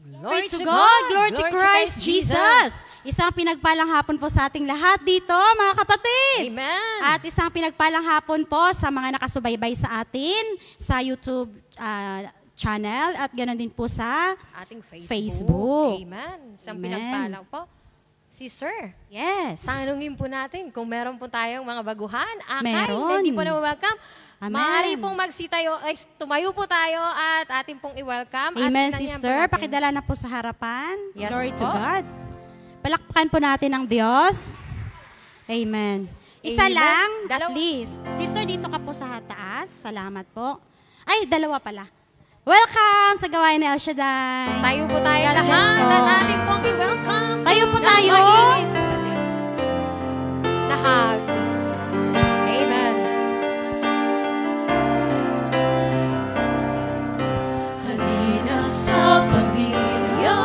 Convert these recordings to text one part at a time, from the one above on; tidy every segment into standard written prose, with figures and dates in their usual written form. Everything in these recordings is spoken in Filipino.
Glory to God, glory to Christ Jesus. Isang pinagpalang hapon po sa ating lahat dito, mga kapatid. Amen. At isang pinagpalang hapon po sa mga nakasubaybay sa atin, sa YouTube channel, at ganoon din po sa ating Facebook. Amen. Isang Amen. pinagpalang po. Sister, Yes. tanungin po natin kung meron po tayong mga baguhan, akay, Meron. na hindi po na-welcome. Amen. Maaari pong tumayo po tayo at ating pong i-welcome. Amen, at sister. Pakidala na po sa harapan. Yes, Glory to po. God. Palakpakan po natin ang Diyos. Amen. Isa Amen. lang, at Dalawa. least. Sister, dito ka po sa taas. Salamat po. Ay, dalawa pala. Welcome sa gawain ni El Shaddai. Tayo po tayo God bless lahat po. at ating pong i-welcome. Tayo po ng tayo. mainit na hug. Amen. Halina sa pamilya,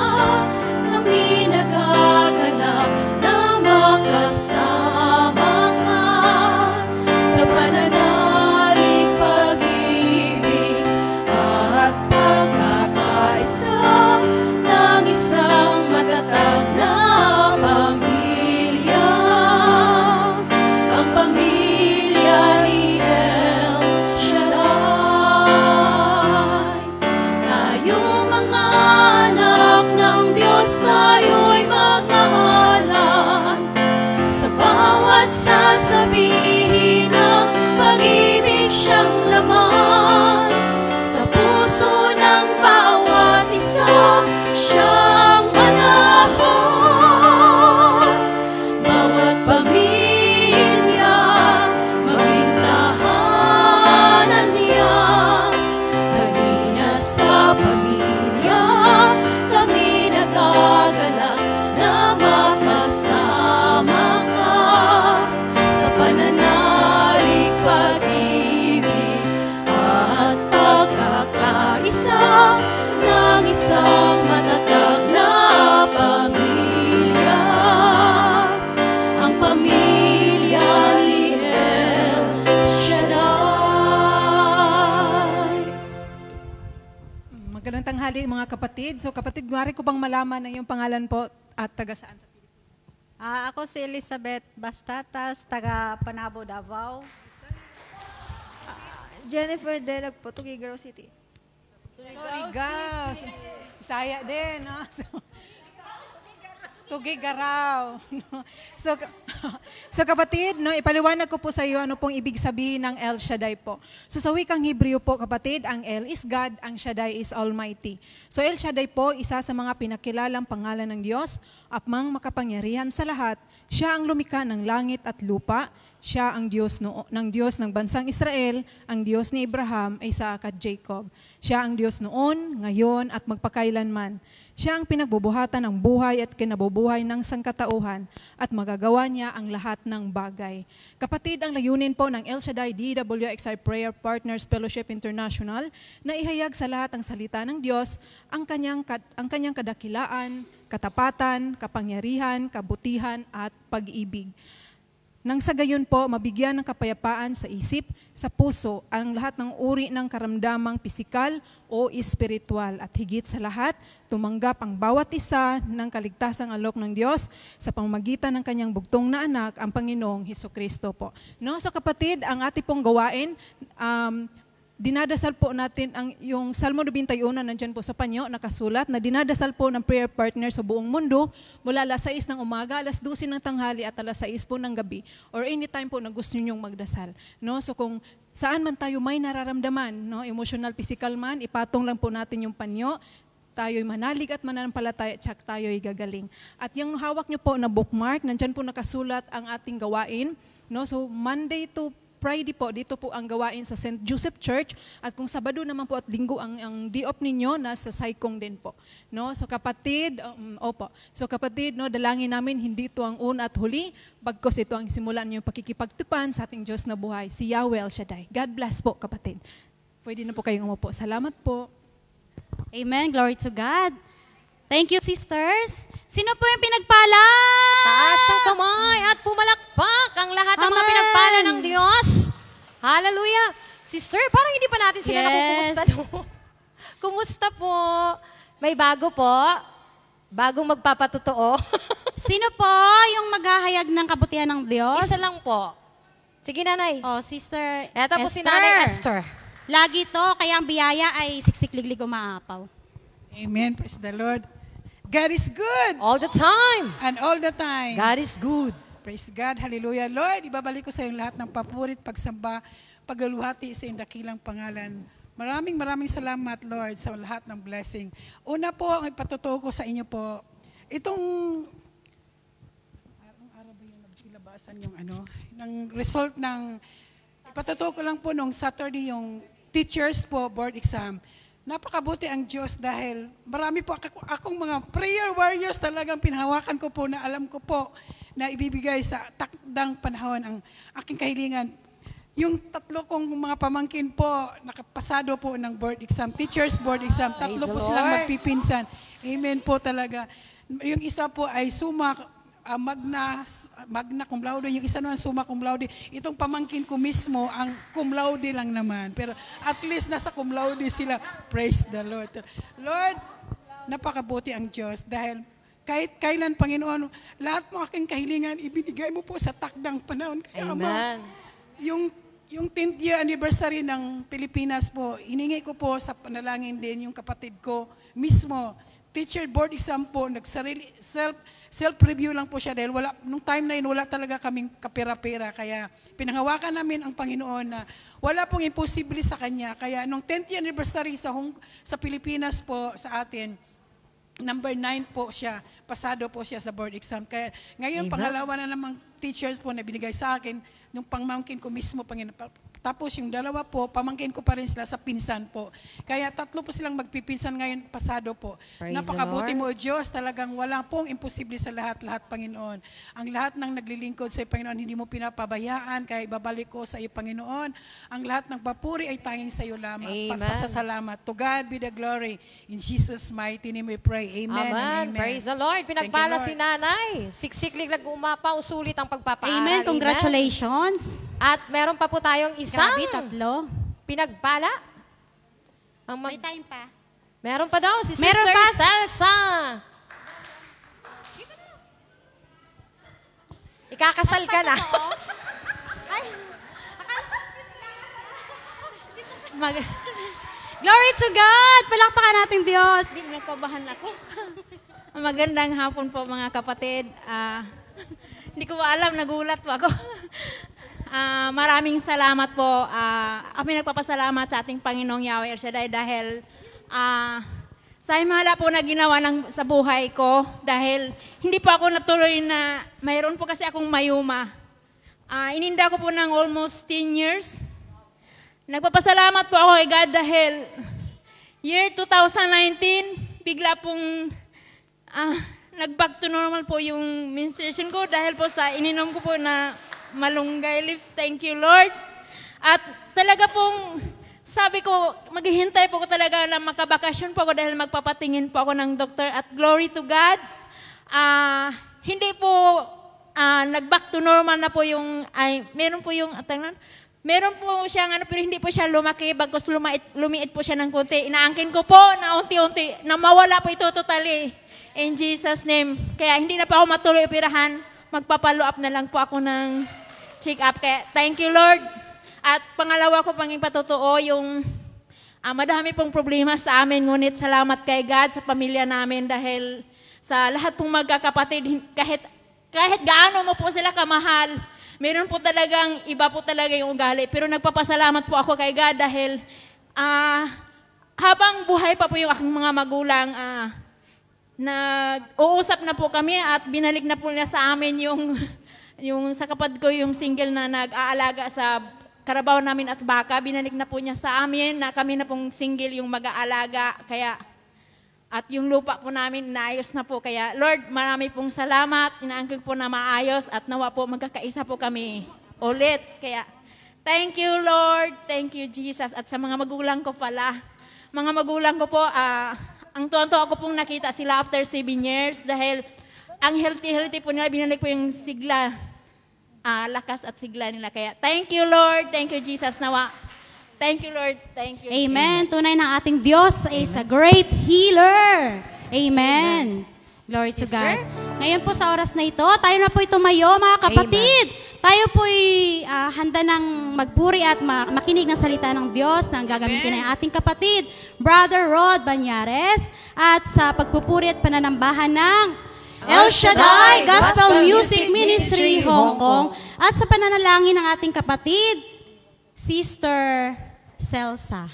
kami nagagalak na makasama ka sa pananalig, pag-ibig at pagkakaisa ng isang matatag na pamilya. Ang pamilya ni El Shaddai. Tayong mga anak ng Diyos, tayo'y magmahalan. Sa bawat sasabihin ng pag-ibig siyang laman. Sa puso ng bawat isa, siya ang manahan. Bawat pamilya, maging tahanan niya. Halina sa pamilya, kami nagagalak na makasama ka sa pananalig, pag-ibig at pagkakaisa ng isang matatag na pamilya. Ang pamilya ni El Shaddai. Magandang tanghali mga kapatid. So kapatid, maaari ko bang malaman ang iyong pangalan po at taga saan sa Pilipinas? Ako si Elizabeth Bastatas, taga Panabo, Davao. Jennifer Delag po, Tuguegarao City. Surigao. Bisaya din, no? Tuguegarao. So kapatid, no, ipaliwanag ko po sa iyo ano pong ibig sabihin ng El Shaddai po. So sa wikang Hebreo po kapatid, ang El is God, ang Shaddai is Almighty. So El Shaddai po, isa sa mga pinakilalang pangalan ng Diyos, apmang makapangyarihan sa lahat. Siya ang lumikha ng langit at lupa. Siya ang Diyos ng bansang Israel, ang Diyos ni Abraham, Isaac at Jacob. Siya ang Diyos noon, ngayon at magpakailanman. Siya ang pinagbubuhatan ng buhay at kinabubuhay ng sangkatauhan at magagawa niya ang lahat ng bagay. Kapatid, ang layunin po ng El Shaddai DWXI Prayer Partners Fellowship International na ihayag sa lahat ang salita ng Diyos, ang kanyang kadakilaan, katapatan, kapangyarihan, kabutihan at pag-ibig. Nang sa gayon po, mabigyan ng kapayapaan sa isip, sa puso, ang lahat ng uri ng karamdamang pisikal o espiritual. At higit sa lahat, tumanggap ang bawat isa ng kaligtasang alok ng Diyos sa pamamagitan ng kanyang bugtong na anak, ang Panginoong Hesukristo po. No? So kapatid, ang ating pong gawain, dinadasal po natin yung Salmo 91, nandyan po sa panyo, nakasulat, na dinadasal po ng prayer partner sa buong mundo mula alas 6 ng umaga, alas 12 ng tanghali at alas 6 po ng gabi or anytime po na gusto ninyong magdasal. No? So kung saan man tayo may nararamdaman, no? Emotional, physical man, ipatong lang po natin yung panyo, tayo'y manalig at mananampalataya at tayo'y gagaling. At yung hawak nyo po na bookmark, nandyan po nakasulat ang ating gawain. No? So Monday to Friday po, dito po ang gawain sa St. Joseph Church at kung Sabado naman po at Linggo ang di-op ninyo nasa Saikong din po. No? So kapatid, no, dalangin namin hindi ito ang una at huli, bagkos ito ang simulan niyo pakikipagtipan sa ating Diyos na buhay, si Yahweh El Shaddai. God bless po kapatid. Pwede na po kayong umupo. Salamat po. Amen. Glory to God. Thank you, sisters. Sino po yung pinagpala? Taas ang kamay at pumalakpak ang lahat ng mga Amen. pinagpala ng Diyos. Hallelujah. Sister, parang hindi pa natin sila Yes. nakukumusta. No? Kumusta po? May bago po. Bagong magpapatotoo. Sino po yung maghahayag ng kabutihan ng Diyos? Isa lang po. Sige, nanay. Oh, Sister Eto po Esther. si Nanay Esther. Lagi to, kaya ang biyaya ay siksik-liglig umaapaw. Amen. Praise the Lord. God is good. All the time. And all the time. God is good. Praise God. Hallelujah. Lord, ibabalik ko sa iyong lahat ng papurit, pagsamba, pagluhati sa iyong dakilang pangalan. Maraming salamat, Lord, sa lahat ng blessing. Una po, ang ipatutuo ko sa inyo po, itong, araw ba yung nagsilabasan yung ng result ng, ipatutuo ko lang po nung Saturday yung teachers po, board exam. Napakabuti ang Diyos dahil marami po akong mga prayer warriors talagang pinhawakan ko po na alam ko po na ibibigay sa takdang panahon ang aking kahilingan. Yung tatlo kong mga pamangkin po, nakapasado po ng board exam, teachers board exam, tatlo Praise po the silang Lord. magpipinsan. Amen po talaga. Yung isa po ay magna cum laude, yung isa naman summa cum laude. Itong pamangkin ko mismo, ang cum laude lang naman. Pero at least nasa cum laude sila. Praise the Lord. Lord, napakabuti ang Diyos dahil kahit kailan, Panginoon, lahat mo aking kahilingan, ibinigay mo po sa takdang panahon. Kaya, Amen. Yung 10th year anniversary ng Pilipinas po, hiningi ko po sa panalangin din yung kapatid ko mismo. Teacher board exam po, self-review lang po siya dahil nung time na yun, wala talaga kaming kapera-pera. Kaya pinangawakan namin ang Panginoon na wala pong imposible sa Kanya. Kaya nung 10th year anniversary sa Pilipinas po sa atin, number 9 po siya, pasado po siya sa board exam. Kaya ngayon, Amen. pangalawa na namang teachers po na binigay sa akin, nung pangmangkin ko mismo, tapos yung dalawa po, pamangkin ko pa rin sila sa pinsan po. Kaya tatlo po silang magpipinsan ngayon, pasado po. Praise Napakabuti the mo, Diyos, talagang wala pong imposible sa lahat-lahat, Panginoon. Ang lahat ng naglilingkod sa iyo, Panginoon, hindi mo pinapabayaan, kaya ibabalik ko sa iyo, Panginoon. Ang lahat ng papuri ay tanging sa iyo lamang. Amen. Pasasalamat. To God be the glory. In Jesus' mighty name we pray. Amen and amen. Praise the Lord. Pinagpala Thank si you, nanay. Siksiklig umapaw, sulit ang pagpapaaral. Amen. Congratulations. At meron pa po tayong isang Grabe, tatlo. pinagpala. May time pa. Meron pa daw si Meron Sister pa? Salsa. Ikakasal ka na. Glory to God! Palakpakan natin Diyos. Hindi nakabahan ako. Magandang hapon po mga kapatid. Hindi ko alam, nagulat po ako. Maraming salamat po. Kami nagpapasalamat sa ating Panginoong Yahweh El Shaddai dahil sa himala po na ginawa sa buhay ko dahil hindi po ako natuloy na mayroon po kasi akong mayuma. Ininda ko po ng almost 10 years. Nagpapasalamat po ako kay God dahil year 2019, bigla pong nag-back to normal po yung menstruation ko dahil po sa ininom ko po na malunggay leaves. Thank you, Lord. At talaga pong sabi ko, maghihintay po ko talaga na makabakasyon po ako dahil magpapatingin po ako ng doktor. At glory to God, hindi po nag-back to normal na po yung, meron po yung, meron po siyang pero hindi po siya lumaki, bagkus lumiit po siya ng konti. Inaangkin ko po na unti-unti, na mawala po ito totally. In Jesus' name. Kaya hindi na pa ako matuloy operahan. Magpapalo up na lang po ako ng check-up. Kaya thank you, Lord. At pangalawa ko pang ipatotoo yung madami pong problema sa amin. Ngunit salamat kay God sa pamilya namin dahil sa lahat pong magkakapatid, kahit gaano mo po sila kamahal, meron po talagang, iba po talaga yung ugali. Pero nagpapasalamat po ako kay God dahil habang buhay pa po yung aking mga magulang, nag-uusap na po kami at binalik na po niya sa amin yung sa kapatid ko, yung single na nag-aalaga sa karabaw namin at baka. Binalik na po niya sa amin na kami na pong single yung mag-aalaga. At yung lupa po namin, naayos na po. Kaya, Lord, marami pong salamat. Inaangkin po na maayos at nawa po magkakaisa po kami ulit. Kaya, thank you, Lord. Thank you, Jesus. At sa mga magulang ko pala, mga magulang ko po, ang tonto ako pong nakita sila after 7 years dahil ang healthy po nila, binalik po yung sigla, lakas at sigla nila. Kaya, thank you, Lord. Thank you, Jesus. Nawa, Thank you, Lord. Thank you. Amen. Tunay ng ating Diyos is a great healer. Amen. Glory to Sister? God. Ngayon po sa oras na ito, tayo na po'y tumayo, mga kapatid. Tayo po'y handa ng magpuri at makinig ng salita ng Diyos na ang gagamitin ng ating kapatid, Brother Rod Banyares, at sa pagpupuri at pananambahan ng El Shaddai Gospel Music Ministry, Hong Kong, at sa pananalangin ng ating kapatid, Sister Celsa.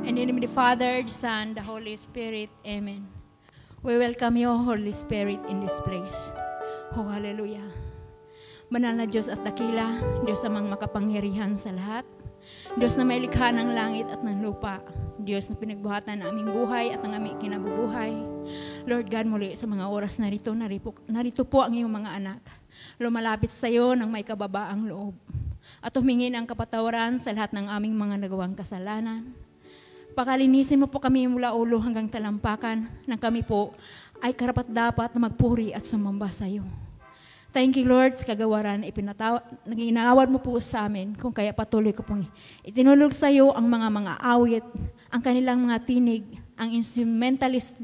In the name of the Father, the Son, the Holy Spirit. Amen. We welcome you, Holy Spirit, in this place. Oh, hallelujah. Banal na Diyos at dakila, Diyos amang makapangyarihan sa lahat. Diyos na may likha ng langit at ng lupa. Diyos na pinagbuhatan ng aming buhay at ng aming kinabubuhay. Lord God, muli sa mga oras narito po ang iyong mga anak. Lumalapit sa iyo ng may kababaang loob. At humingi ng kapatawaran sa lahat ng aming mga nagawang kasalanan. Pakalinisin mo po kami mula ulo hanggang talampakan nang kami po ay karapat-dapat na magpuri at sumamba sa iyo. Thank you, Lord, sa kagawaran na inaawad mo po sa amin, kung kaya patuloy ko pong itinulog sa iyo ang mga awit, ang kanilang mga tinig, ang instrumentalist,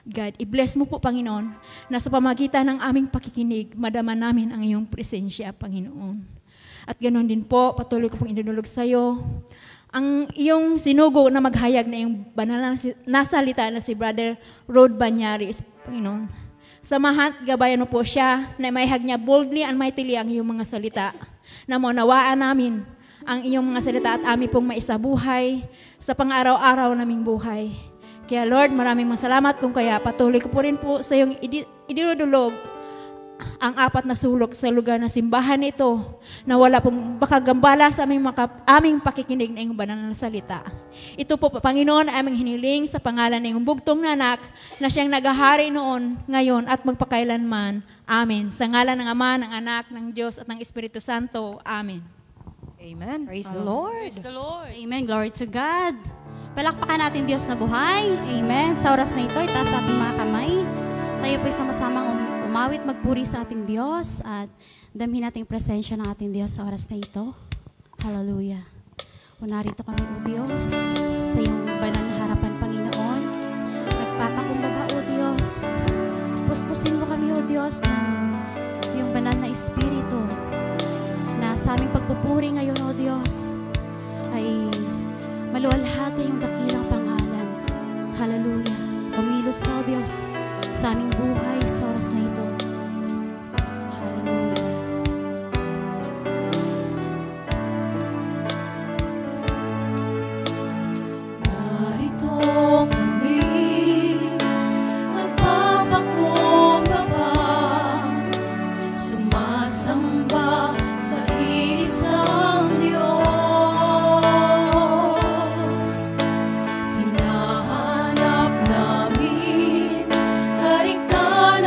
God. I-bless mo po, Panginoon, na sa pamagitan ng aming pakikinig, madama namin ang iyong presensya, Panginoon. At ganoon din po, patuloy ko pong itinulog sa iyo ang iyong sinugo na maghayag na iyong banal na salita na si Brother Rod Banyares, Panginoon. Samahan, gabayan mo po siya na maihag niya boldly and mightily ang iyong mga salita. Na maunawaan namin ang iyong mga salita at amin pong maisabuhay sa pang-araw-araw naming buhay. Kaya Lord, maraming salamat kung kaya patuloy ko po rin po sa iyong idinudulog ang apat na sulok sa lugar na simbahan ito na wala pong bakagambala sa aming pakikinig na iyong banal na salita. Ito po, Panginoon, aming hiniling sa pangalan ng iyong bugtong na anak na siyang nagahari noon, ngayon at magpakailanman. Amen. Sa ngalan ng Ama, ng Anak, ng Diyos at ng Espiritu Santo. Amen. Amen. Praise the Lord. Amen. Glory to God. Palakpakan natin Diyos na buhay. Amen. Sa oras na ito, itaas ating mga kamay. Tayo po'y sama-samang umawit, magpuri sa ating Diyos at damhin natin presensya ng ating Diyos sa oras na ito. Hallelujah. O narito kami, O Diyos, sa iyong banal na harapan, Panginoon. Nagpapakumbaba, O Diyos. Puspusin mo kami, O Diyos, ng iyong banal na Espiritu na sa aming pagpupuri ngayon, O Diyos, ay maluwalhati yung dakilang pangalan. Hallelujah. Kumilos na, O Diyos, sa aming buhay sa oras na ito. Hallelujah. Narito kami, nagpapakumbaba, sumasamba sa isang Diyos. Hinahanap namin karigtan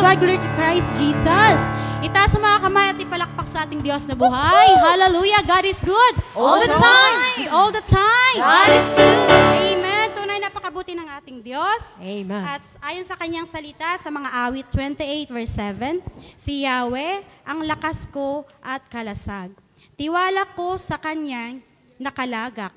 God, glory to Christ Jesus. Itaas ang mga kamay at ipalakpak sa ating Diyos na buhay. Hallelujah, God is good. All the time. And all the time. God is good. Amen. Tunay napakabuti ng ating Diyos. Amen. At ayon sa kanyang salita sa mga awit 28 verse 7, si Yahweh ang lakas ko at kalasag. Tiwala ko sa kanyang nakalagak.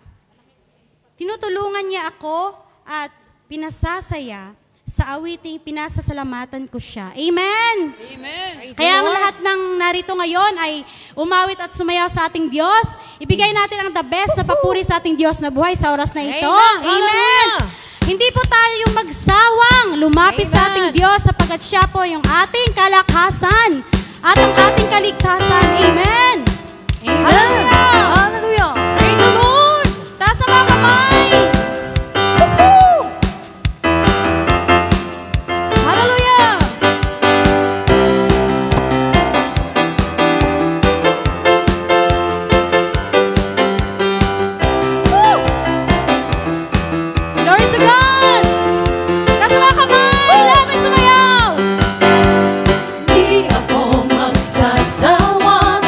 Tinutulungan niya ako at pinasasaya sa awiting pinasasalamatan ko siya. Amen! Amen. Kaya ang lahat ng narito ngayon ay umawit at sumayaw sa ating Diyos. Ibigay natin ang the best na papuri sa ating Diyos na buhay sa oras na ito. Amen! Amen! Hallelujah! Hindi po tayo yung magsawang lumapit sa ating Diyos sapagkat siya po yung ating kalakasan at ang ating kaligtasan. Amen! Hallelujah! Hallelujah! Praise the Lord! Taas na mga kamay! Hallelujah! Woo! Glory to God! Taas na mga kamay! Lahat ay sumayaw! Di ako magsasawang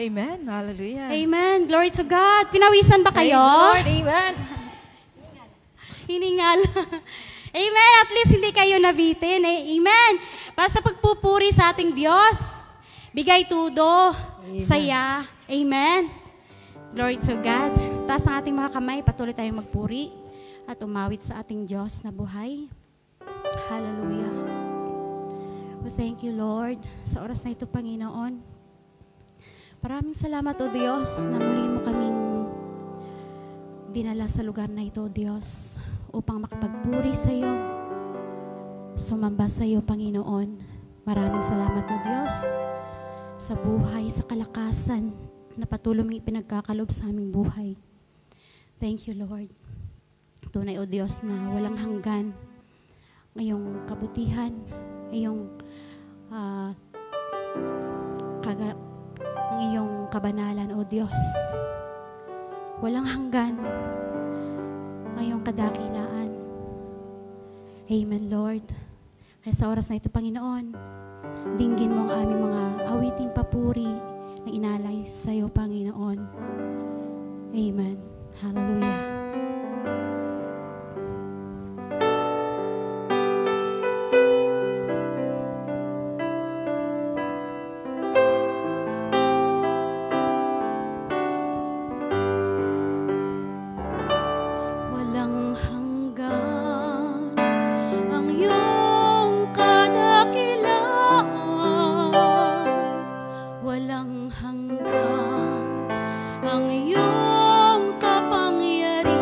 Amen. Hallelujah. Amen. Glory to God. Pinawisan ba Praise kayo? the Lord. Amen. Hiningal. Amen. At least hindi kayo nabitin. Amen. Para sa pagpupuri sa ating Diyos, bigay tudo, saya. Amen. Glory to God. Taas ang ating mga kamay, patuloy tayong magpuri at umawit sa ating Diyos na buhay. Hallelujah. We thank you, Lord, sa oras na ito, Panginoon. Maraming salamat, O Diyos, na muli mo kaming dinala sa lugar na ito, Diyos, upang makapagpuri sa iyo, sumamba sa iyo, Panginoon. Maraming salamat, O Diyos, sa buhay, sa kalakasan na patuloy mong ipinagkakalob sa aming buhay. Thank you, Lord. Tunay, O Diyos, na walang hanggan ngayong kabutihan, ngayong ang iyong kabanalan, O Diyos. Walang hanggan ang iyong kadakilaan. Amen, Lord. Kaya sa oras na ito, Panginoon, dinggin mo ang aming mga awiting papuri na inalay sa iyo, Panginoon. Amen. Hallelujah. Walang hanggan ang iyong kadakilaan. Walang hanggan ang iyong kapangyarihan.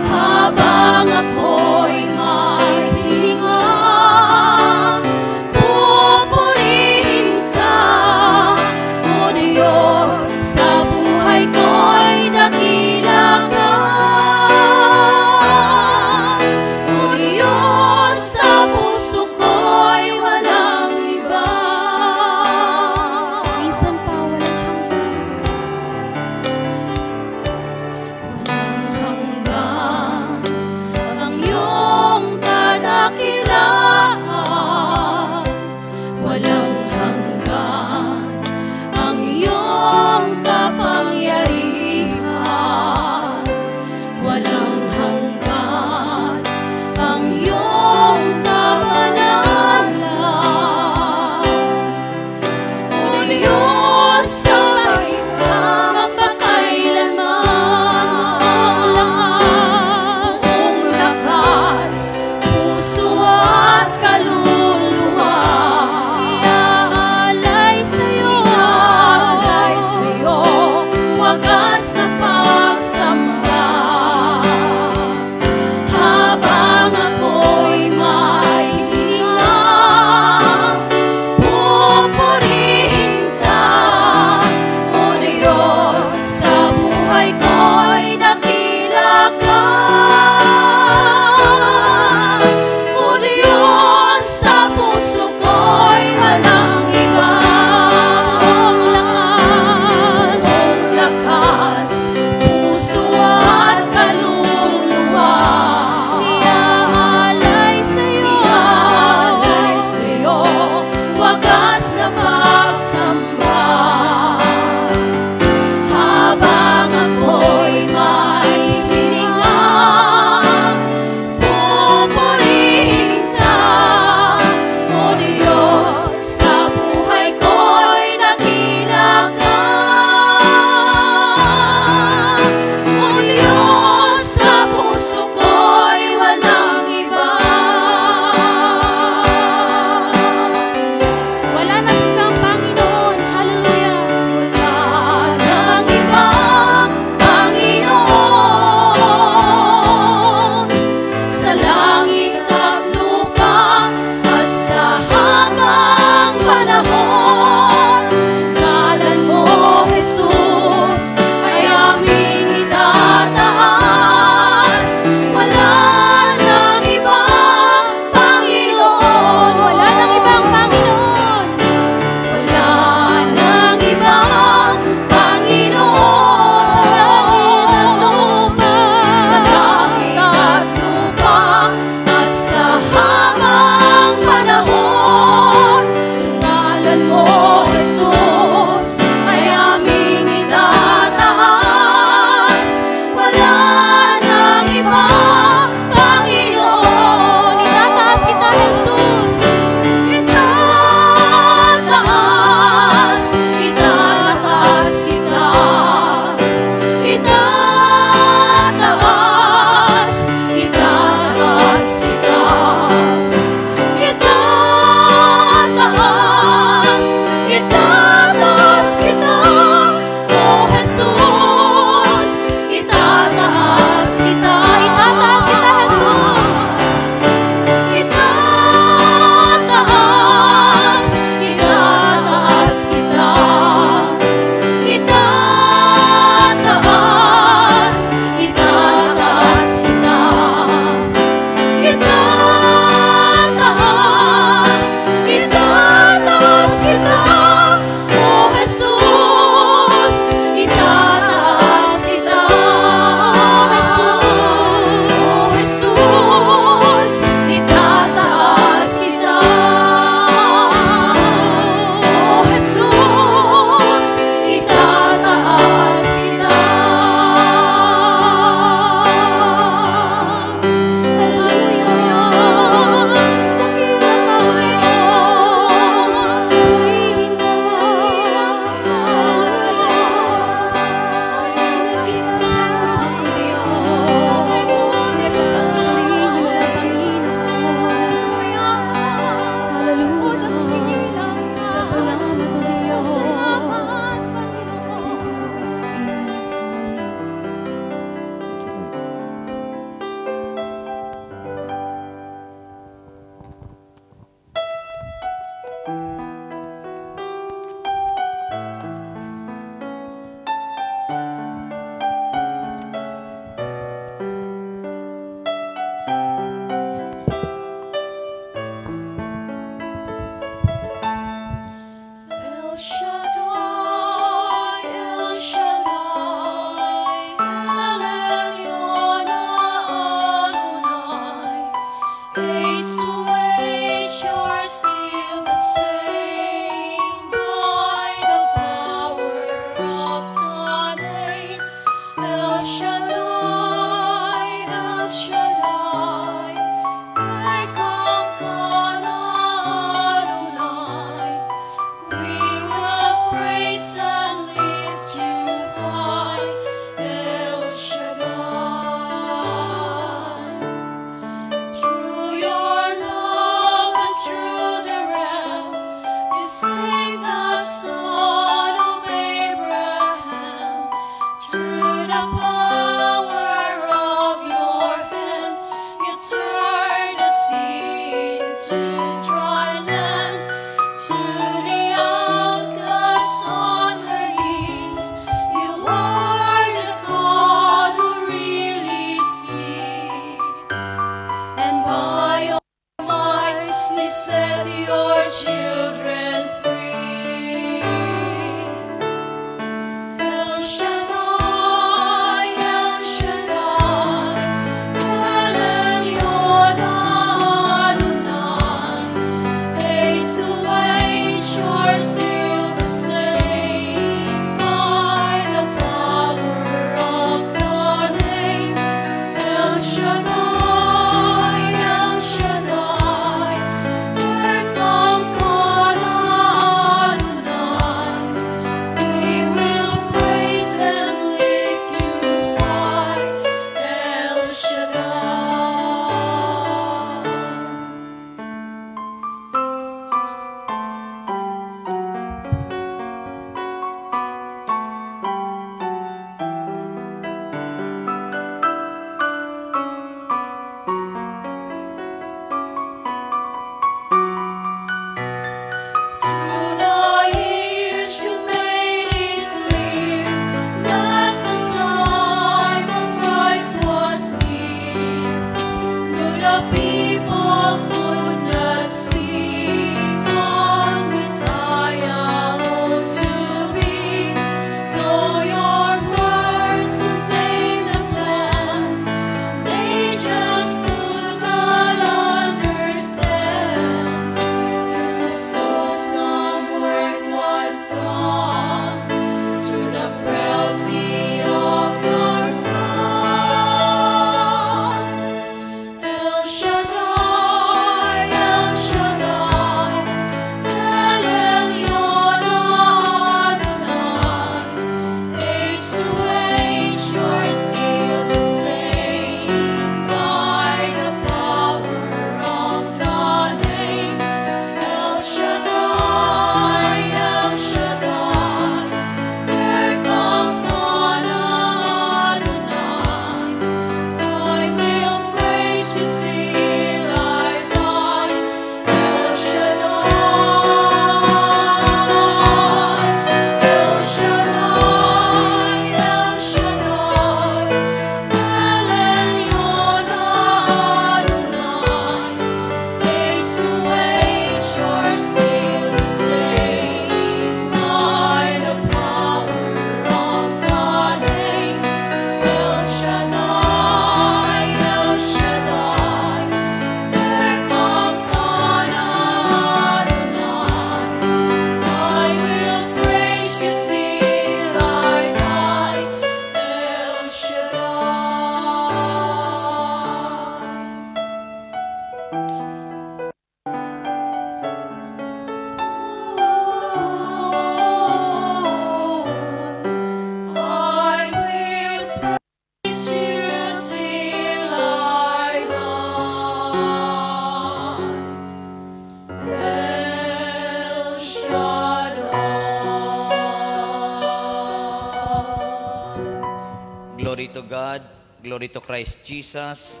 Glory to Christ Jesus.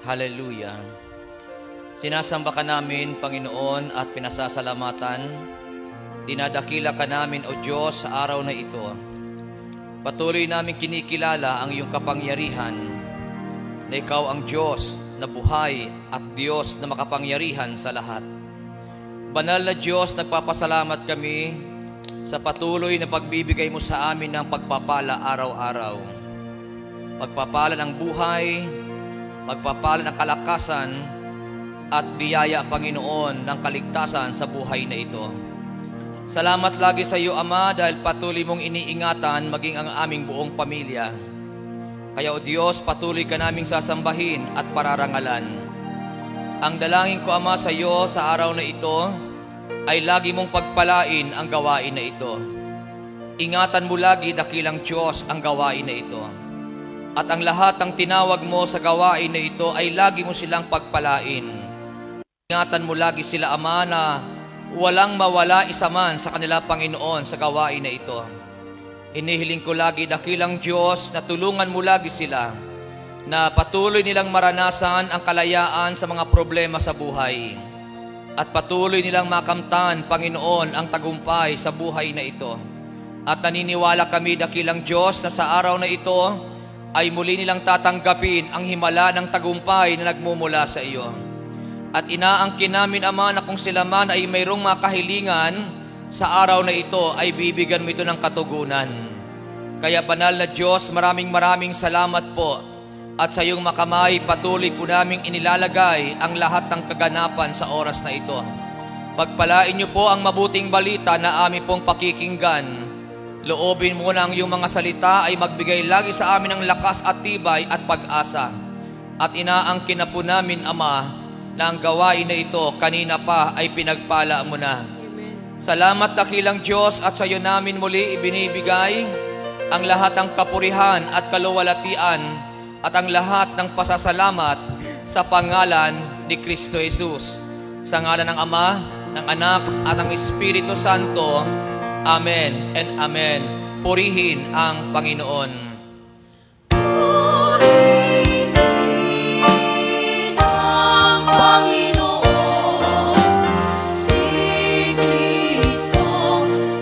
Hallelujah. Sinasamba ka namin, Panginoon, at pinasasalamatan. Dinadakila ka namin, O Diyos, sa araw na ito. Patuloy namin kinikilala ang iyong kapangyarihan, na ikaw ang Diyos na buhay at Diyos na makapangyarihan sa lahat. Banal na Diyos, nagpapasalamat kami sa patuloy na pagbibigay mo sa amin ng pagpapala araw-araw. Pagpapala ng buhay, pagpapala ng kalakasan, at biyaya, Panginoon, ng kaligtasan sa buhay na ito. Salamat lagi sa iyo, Ama, dahil patuloy mong iniingatan maging ang aming buong pamilya. Kaya, O Diyos, patuloy ka naming sasambahin at pararangalan. Ang dalangin ko, Ama, sa iyo sa araw na ito ay lagi mong pagpalain ang gawain na ito. Ingatan mo lagi, dakilang Diyos, ang gawain na ito. At ang lahat ng tinawag mo sa gawain na ito ay lagi mo silang pagpalain. Ingatan mo lagi sila, Ama, na walang mawala isa man sa kanila, Panginoon, sa gawain na ito. Inihiling ko lagi, dakilang Diyos, na tulungan mo lagi sila na patuloy nilang maranasan ang kalayaan sa mga problema sa buhay. At patuloy nilang makamtan, Panginoon, ang tagumpay sa buhay na ito. At naniniwala kami, dakilang Diyos, na sa araw na ito ay muli nilang tatanggapin ang himala ng tagumpay na nagmumula sa iyo. At inaangkin namin, Ama, na kung sila man ay mayroong mga kahilingan, sa araw na ito ay bibigyan mo ito ng katugunan. Kaya, banal na Diyos, maraming salamat po. At sa iyong makamay, patuloy po naming inilalagay ang lahat ng kaganapan sa oras na ito. Pagpalain niyo po ang mabuting balita na aming pong pakikinggan. Loobin mo na ang iyong mga salita ay magbigay lagi sa amin ng lakas at tibay at pag-asa. At inaangkin na po namin, Ama, na ang gawain na ito kanina pa ay pinagpala mo na. Amen. Salamat, dakilang Diyos, at sa iyo namin muli ibinibigay ang lahat ng kapurihan at kaluwalhatian at ang lahat ng pasasalamat sa pangalan ni Kristo Jesus. Sa ngalan ng Ama, ng Anak, at ng Espiritu Santo. Amen and Amen. Purihin ang Panginoon. Purihin ang Panginoon, si Kristo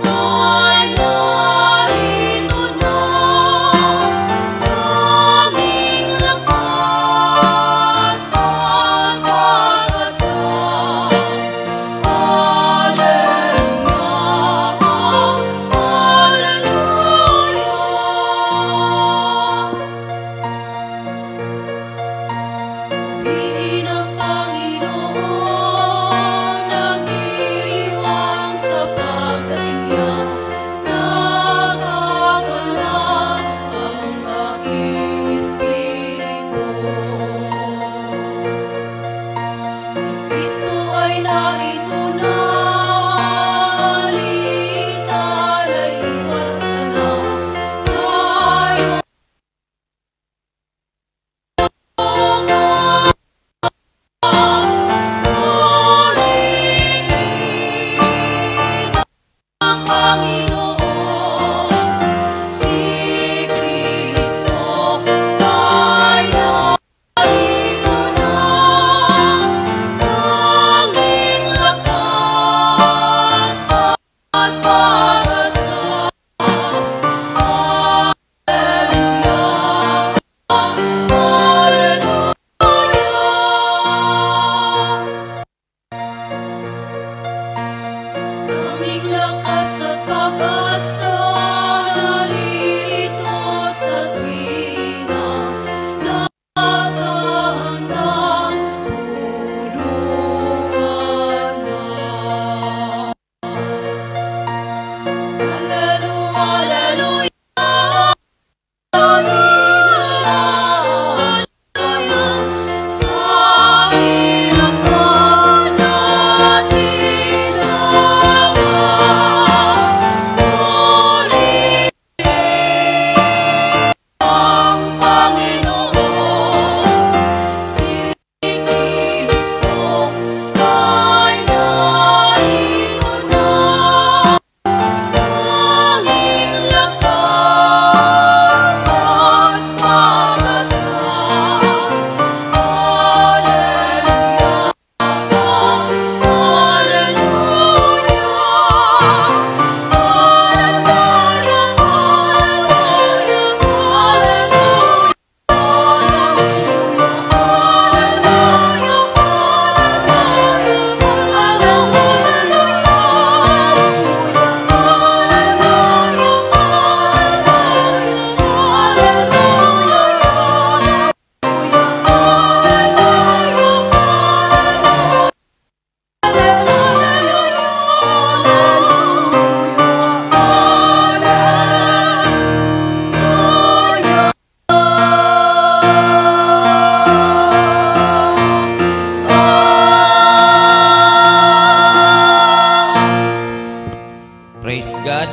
ay narito na, aming lakas at pag-asa. Hallelujah.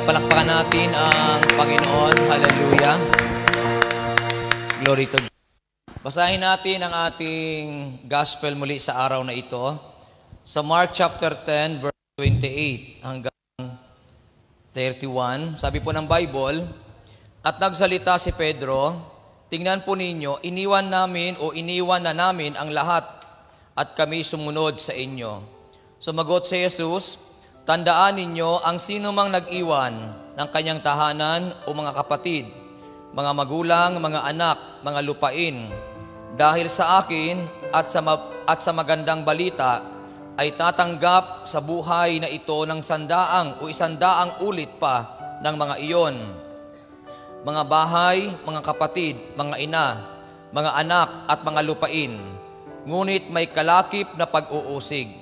palakpakan natin ang Panginoon. Hallelujah. Glory to God. Basahin natin ang ating gospel muli sa araw na ito. Sa Mark chapter 10, verse 28 hanggang 31. Sabi po ng Bible, at nagsalita si Pedro, tingnan po ninyo, iniwan na namin ang lahat at kami sumunod sa inyo. Sumagot si Jesus, tandaan ninyo ang sinumang nag-iwan ng kanyang tahanan o mga kapatid, mga magulang, mga anak, mga lupain, dahil sa akin at sa magandang balita, ay tatanggap sa buhay na ito ng 100 o 100 ulit pa ng mga iyon. Mga bahay, mga kapatid, mga ina, mga anak at mga lupain, ngunit may kalakip na pag-uusig.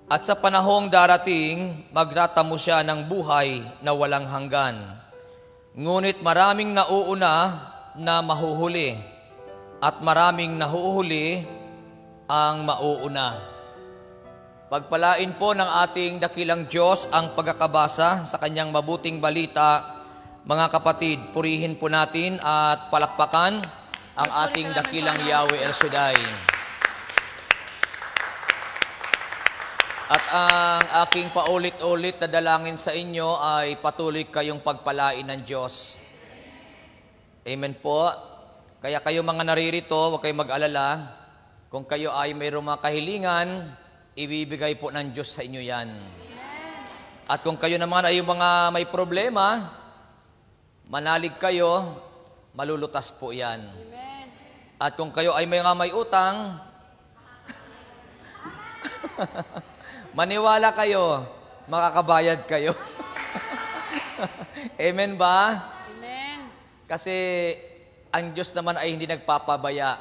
At sa panahong darating, magtatamo siya ng buhay na walang hanggan. Ngunit maraming nauuna na mahuhuli, at maraming nahuhuli ang mauuna. Pagpalain po ng ating dakilang Diyos ang pagkakabasa sa kanyang mabuting balita. Mga kapatid, purihin po natin at palakpakan ang ating dakilang Yahweh El Shaddai. At ang aking paulit-ulit na dalangin sa inyo ay patuloy kayong pagpalain ng Diyos. Amen po. Kaya kayo mga naririto, huwag kayong mag-alala. Kung kayo ay mayroong mga kahilingan, ibibigay po ng Diyos sa inyo yan. At kung kayo naman ay mga may problema, manalig kayo, malulutas po yan. At kung kayo ay may utang, maniwala kayo, makakabayad kayo. Amen ba? Amen. Kasi ang Diyos naman ay hindi nagpapabaya.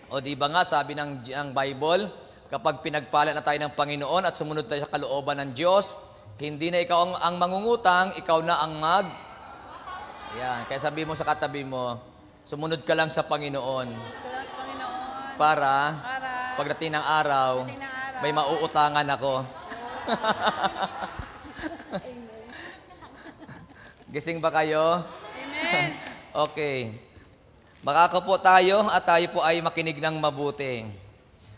O di ba nga, sabi ng Bible, kapag pinagpala na tayo ng Panginoon at sumunod tayo sa kalooban ng Diyos, hindi na ikaw ang mangungutang, ikaw na ang Ayan, kaya sabi mo sa katabi mo, sumunod ka lang sa Panginoon. Para pagdating ng araw, may mauutangan ako. Gising ba kayo? Amen. Okay. Makakapo tayo at tayo po ay makinig ng mabuti.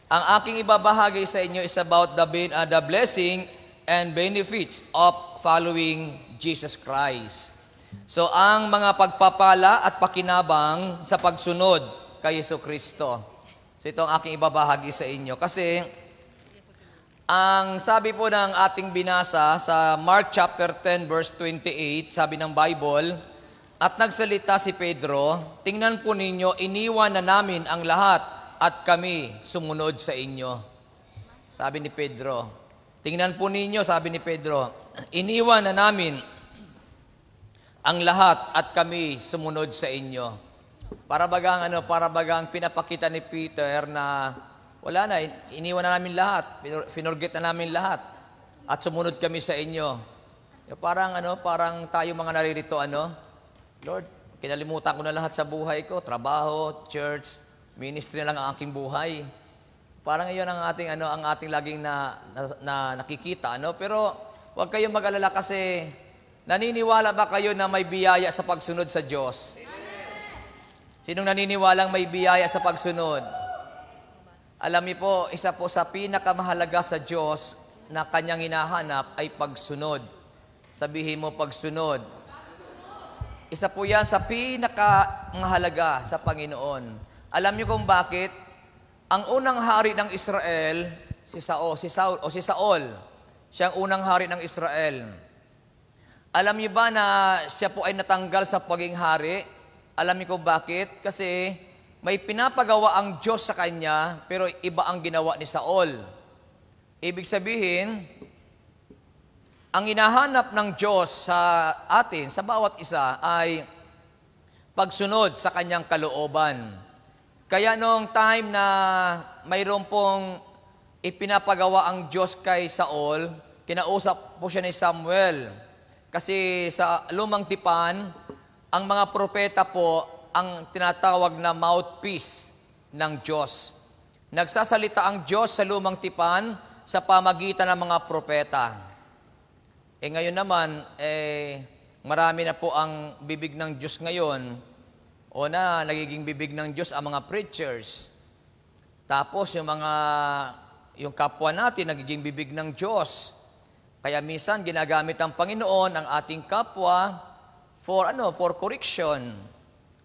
Ang aking ibabahagi sa inyo is about the blessing and benefits of following Jesus Christ. So, ang mga pagpapala at pakinabang sa pagsunod kay Jesucristo. So, ito ang aking ibabahagi sa inyo. Kasi, ang sabi po ng ating binasa sa Mark chapter 10 verse 28, sabi ng Bible, at nagsalita si Pedro, tingnan po ninyo, iniwan na namin ang lahat at kami sumunod sa inyo. Sabi ni Pedro, tingnan po ninyo, sabi ni Pedro, iniwan na namin ang lahat at kami sumunod sa inyo. Para bagang pinapakita ni Peter na wala na, iniwan na namin lahat, finurget na namin lahat, at sumunod kami sa inyo. Parang tayo mga naririto, Lord, kinalimutan ko na lahat sa buhay ko, trabaho, church, ministry na lang ang aking buhay. Parang iyon ang ating laging nakikita, Pero huwag kayong mag-alala kasi naniniwala ba kayo na may biyaya sa pagsunod sa Diyos? Sinong naniniwalang may biyaya sa pagsunod? Alam niyo po, isa po sa pinakamahalaga sa Diyos na kanyang hinahanap ay pagsunod. Sabihin mo, pagsunod. Isa po yan sa pinakamahalaga sa Panginoon. Alam niyo kung bakit? Ang unang hari ng Israel, si Saul. Siya ang unang hari ng Israel. Alam niyo ba na siya po ay natanggal sa pagiging hari? Alam niyo kung bakit? Kasi may pinapagawa ang Diyos sa kanya, pero iba ang ginawa ni Saul. Ibig sabihin, ang hinahanap ng Diyos sa atin, sa bawat isa, ay pagsunod sa kanyang kalooban. Kaya noong time na mayroon pong ipinapagawa ang Diyos kay Saul, kinausap po siya ni Samuel. Kasi sa lumang tipan, ang mga propeta po ang tinatawag na mouthpiece ng Diyos. Nagsasalita ang Diyos sa lumang tipan sa pamagitan ng mga propeta. Ngayon naman, marami na po ang bibig ng Diyos ngayon, o na nagiging bibig ng Diyos ang mga preachers. Tapos yung kapwa natin nagiging bibig ng Diyos. Kaya minsan ginagamit ng Panginoon ang ating kapwa for correction.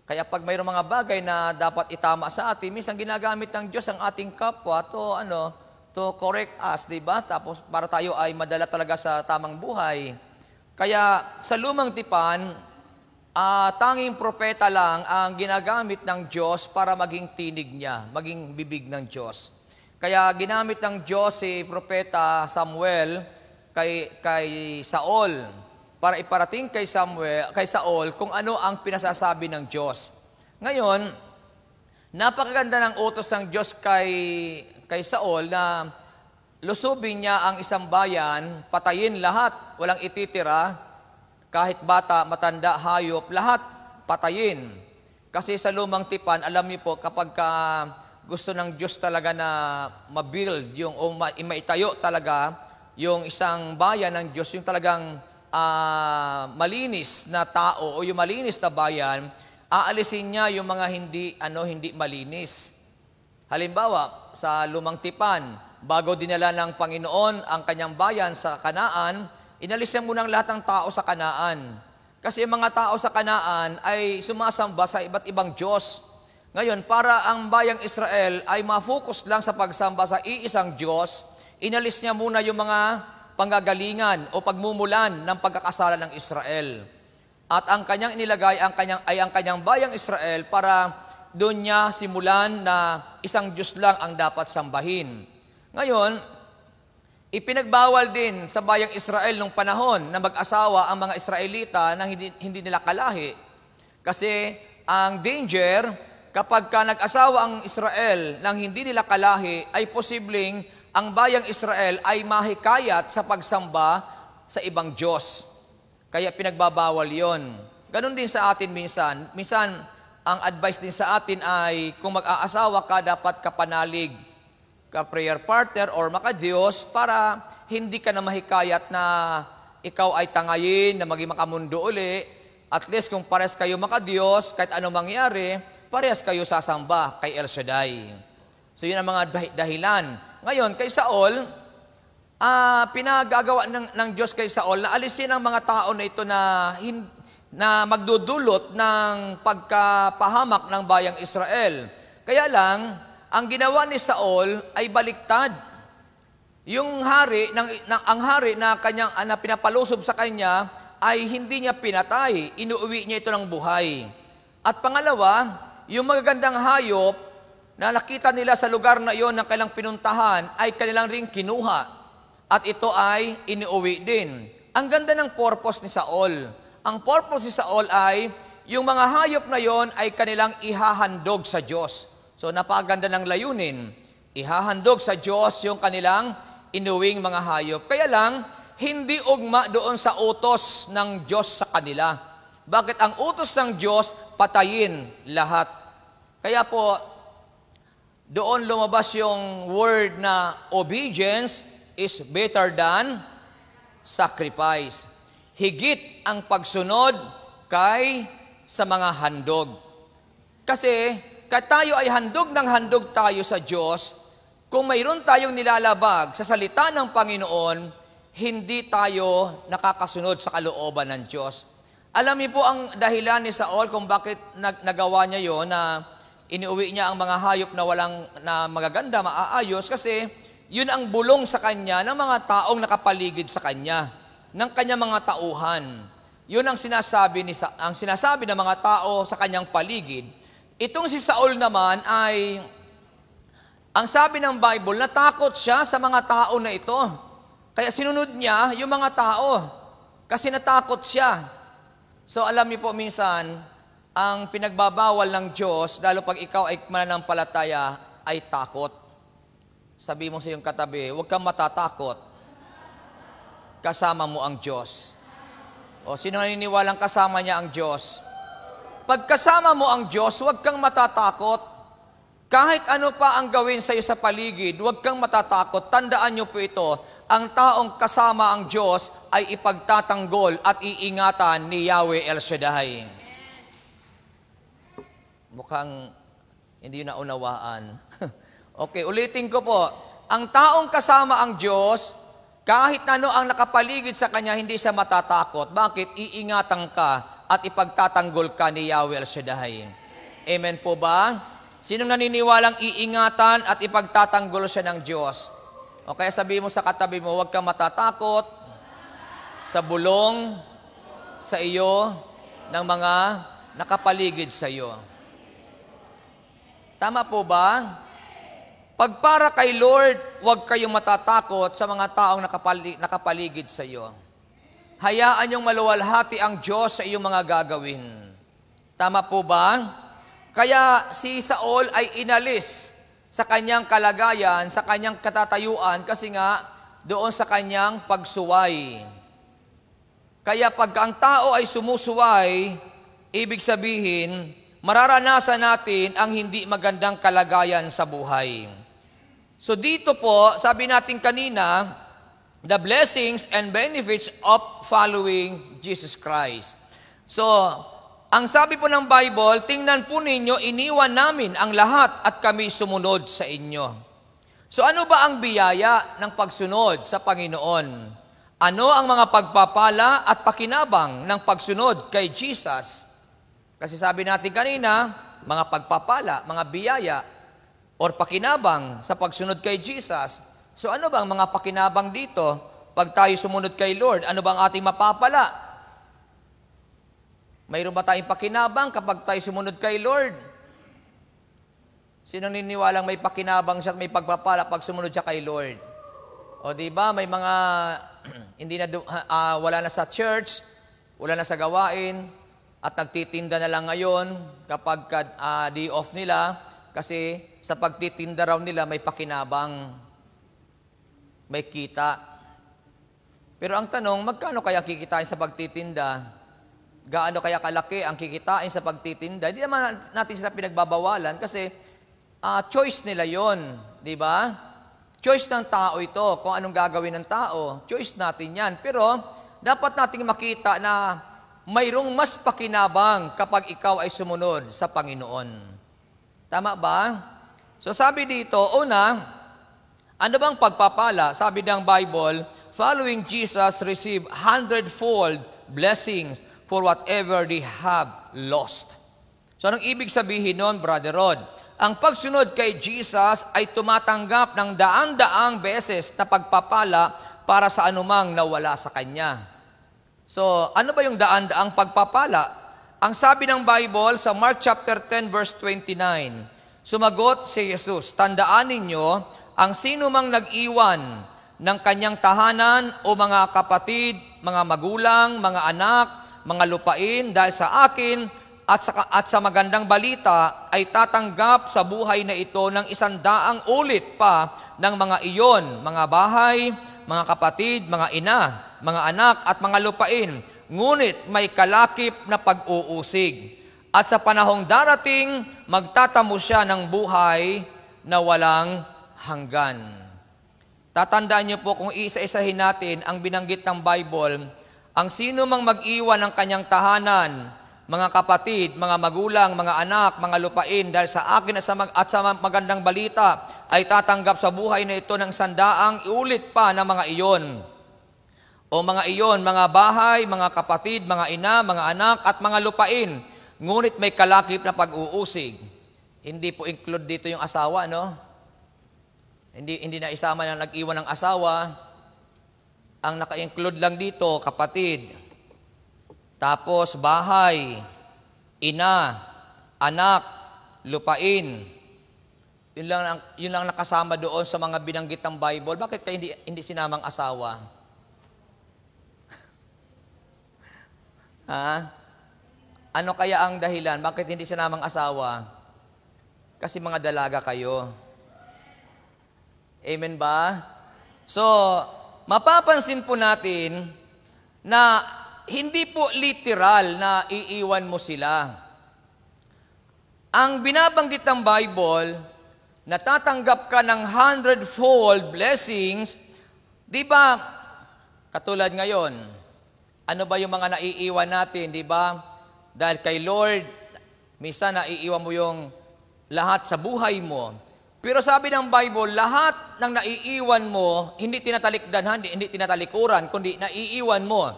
Kaya pag mayroong mga bagay na dapat itama sa atin, minsan ginagamit ng Diyos ang ating kapwa to correct us, di ba? Tapos para tayo ay madala talaga sa tamang buhay. Kaya sa lumang tipan, tanging propeta lang ang ginagamit ng Diyos para maging tinig niya, maging bibig ng Diyos. Kaya ginamit ng Diyos si propeta Samuel kay Saul para iparating kay Saul kung ano ang pinasasabi ng Diyos. Ngayon, napakaganda ng utos ng Diyos kay Saul na lusubin niya ang isang bayan, patayin lahat, walang ititira, kahit bata, matanda, hayop, lahat patayin. Kasi sa lumang tipan, alam niyo po, kapag gusto ng Diyos talaga na mabuild, maitayo talaga yung isang bayan ng Diyos, yung talagang malinis na tao o yung malinis na bayan, aalisin niya yung mga hindi malinis. Halimbawa, sa lumang tipan, bago dinala ng Panginoon ang kanyang bayan sa Kanaan, inalis niya muna ang lahat ng tao sa Kanaan. Kasi yung mga tao sa Kanaan ay sumasamba sa iba't ibang Diyos. Ngayon, para ang bayang Israel ay ma-focus lang sa pagsamba sa iisang Diyos, inalis niya muna yung mga panggagalingan o pagmumulan ng pagkakasala ng Israel. At ang kanyang inilagay ang kanyang bayang Israel para doon niya simulan na isang Diyos lang ang dapat sambahin. Ngayon, ipinagbawal din sa bayang Israel nung panahon na mag-asawa ang mga Israelita nang hindi nila kalahi. Kasi ang danger, kapag nag-asawa ang Israel nang hindi nila kalahi, ay posibleng ang bayang Israel ay mahikayat sa pagsamba sa ibang Diyos. Kaya pinagbabawal yon. Ganon din sa atin minsan. Minsan, ang advice din sa atin ay kung mag-aasawa ka, dapat kapanalig, ka-prayer partner or maka-Diyos para hindi ka na mahikayat na ikaw ay tangayin, na maging makamundo uli. At least kung pares kayo maka-Diyos, kahit anong mangyari, pares kayo sasamba kay El Shaddai. So yun ang mga dahilan. Ngayon, kay Saul, pinagagawa ng Diyos kay Saul na alisin ang mga tao na ito na magdudulot ng pagkapahamak ng bayang Israel. Kaya lang, ang ginawa ni Saul ay baliktad. Yung ang hari na pinapalusob sa kanya ay hindi niya pinatay, inuuwi niya ito ng buhay. At pangalawa, yung magagandang hayop na nakita nila sa lugar na iyon na kailang pinuntahan ay kanilang ring kinuha at ito ay iniuwi din. Ang ganda ng purpose ni Saul. Ang purpose ni Saul ay yung mga hayop na iyon ay kanilang ihahandog sa Diyos. So napakaganda ng layunin. Ihahandog sa Diyos yung kanilang inuwing mga hayop. Kaya lang, hindi ugma doon sa utos ng Diyos sa kanila. Bakit ang utos ng Diyos, patayin lahat. Kaya po, doon lumabas yung word na obedience is better than sacrifice. Higit ang pagsunod sa mga handog. Kasi, tayo ay handog tayo sa Diyos, kung mayroon tayong nilalabag sa salita ng Panginoon, hindi tayo nakakasunod sa kalooban ng Diyos. Alam niyo po ang dahilan ni Saul kung bakit nagawa niya yon na inuwi niya ang mga hayop na magaganda, maaayos, kasi yun ang bulong sa kanya ng mga taong nakapaligid sa kanya, ng kanyang mga tauhan. Yun ang sinasabi ng mga tao sa kanyang paligid. Itong si Saul naman ay, ang sabi ng Bible, natakot siya sa mga tao na ito. Kaya sinunod niya yung mga tao, kasi natakot siya. So alam niyo po minsan, ang pinagbabawal ng Diyos, lalo pag ikaw ay mananampalataya, ay takot. Sabi mo sa iyong katabi, huwag kang matatakot. Kasama mo ang Diyos. O sino naniniwalang kasama niya ang Diyos? Pag kasama mo ang Diyos, huwag kang matatakot. Kahit ano pa ang gawin sa iyo sa paligid, huwag kang matatakot. Tandaan niyo po ito, ang taong kasama ang Diyos ay ipagtatanggol at iingatan ni Yahweh El Shaddai. Mukhang hindi yun naunawaan. Okay, ulitin ko po. Ang taong kasama ang Diyos, kahit ano ang nakapaligid sa kanya, hindi siya matatakot. Bakit? Iingatan ka at ipagtatanggol ka ni Yahweh El Shaddai. Amen po ba? Sinong naniniwalang iingatan at ipagtatanggol siya ng Diyos? O kaya sabihin mo sa katabi mo, huwag kang matatakot sa bulong sa iyo ng mga nakapaligid sa iyo. Tama po ba? Pag para kay Lord, huwag kayong matatakot sa mga taong nakapaligid sa iyo. Hayaan niyong maluwalhati ang Diyos sa iyong mga gagawin. Tama po ba? Kaya si Saul ay inalis sa kanyang kalagayan, sa kanyang katatayuan, kasi nga doon sa kanyang pagsuway. Kaya pag ang tao ay sumusuway, ibig sabihin, mararanasan natin ang hindi magandang kalagayan sa buhay. So dito po, sabi natin kanina, the blessings and benefits of following Jesus Christ. So, ang sabi po ng Bible, tingnan po ninyo, iniwan namin ang lahat at kami sumunod sa inyo. So ano ba ang biyaya ng pagsunod sa Panginoon? Ano ang mga pagpapala at pakinabang ng pagsunod kay Jesus? Kasi sabi natin kanina, mga pagpapala, mga biyaya, or pakinabang sa pagsunod kay Jesus. So ano ba ang mga pakinabang dito? Pag tayo sumunod kay Lord, ano ba ang ating mapapala? Mayroon ba tayong pakinabang kapag tayo sumunod kay Lord? Sino niniwalang may pakinabang siya at may pagpapala pag sumunod siya kay Lord? O di ba may mga wala na sa church, wala na sa gawain, at nagtitinda na lang ngayon kapag day off nila kasi sa pagtitinda raw nila may pakinabang, may kita. Pero ang tanong, magkano kaya kikitain sa pagtitinda? Gaano kaya kalaki ang kikitain sa pagtitinda? Hindi naman natin sila pinagbabawalan kasi choice nila yon, di ba? Choice ng tao ito, kung anong gagawin ng tao. Choice natin yan. Pero dapat nating makita na mayroong mas pakinabang kapag ikaw ay sumunod sa Panginoon. Tama ba? So sabi dito, una, ano bang pagpapala? Sabi ng Bible, following Jesus receive 100-fold blessings for whatever they have lost. So anong ibig sabihin nun, Brother Rod? Ang pagsunod kay Jesus ay tumatanggap ng daan-daang beses na pagpapala para sa anumang nawala sa Kanya. So ano ba yung daan-daang pagpapala? Ang sabi ng Bible sa Mark chapter 10 verse 29, sumagot si Jesus, tandaan ninyo, ang sino mang nag-iwan ng kanyang tahanan o mga kapatid, mga magulang, mga anak, mga lupain dahil sa akin at sa magandang balita ay tatanggap sa buhay na ito ng 100 ulit pa ng mga iyon, mga bahay, mga kapatid, mga ina, mga anak at mga lupain. Ngunit may kalakip na pag-uusig. At sa panahong darating, magtatamo siya ng buhay na walang hanggan. Tatandaan niyo po kung isa-isahin natin ang binanggit ng Bible, ang sino mang mag-iwan ng kanyang tahanan, mga kapatid, mga magulang, mga anak, mga lupain, dahil sa akin at sa magandang balita, ay tatanggap sa buhay na ito ng 100 ulit pa ng mga iyon. O mga iyon, mga bahay, mga kapatid, mga ina, mga anak, at mga lupain. Ngunit may kalakip na pag-uusig. Hindi po include dito yung asawa, no? Hindi na isama na nag-iwan ng asawa. Ang naka-include lang dito, kapatid. Tapos bahay, ina, anak, lupain. Yun lang nakasama doon sa mga binanggit ng Bible. Bakit kaya hindi sinamang asawa? Ha? Ano kaya ang dahilan? Bakit hindi sinamang asawa? Kasi mga dalaga kayo. Amen ba? So, mapapansin po natin na hindi po literal na iiwan mo sila. Ang binabanggit ng Bible, natatanggap ka ng 100-fold blessings, di ba, katulad ngayon, ano ba yung mga naiiwan natin, di ba? Dahil kay Lord, minsan naiiwan mo yung lahat sa buhay mo. Pero sabi ng Bible, lahat ng naiiwan mo, hindi tinatalikdan, hindi tinatalikuran, kundi naiiwan mo.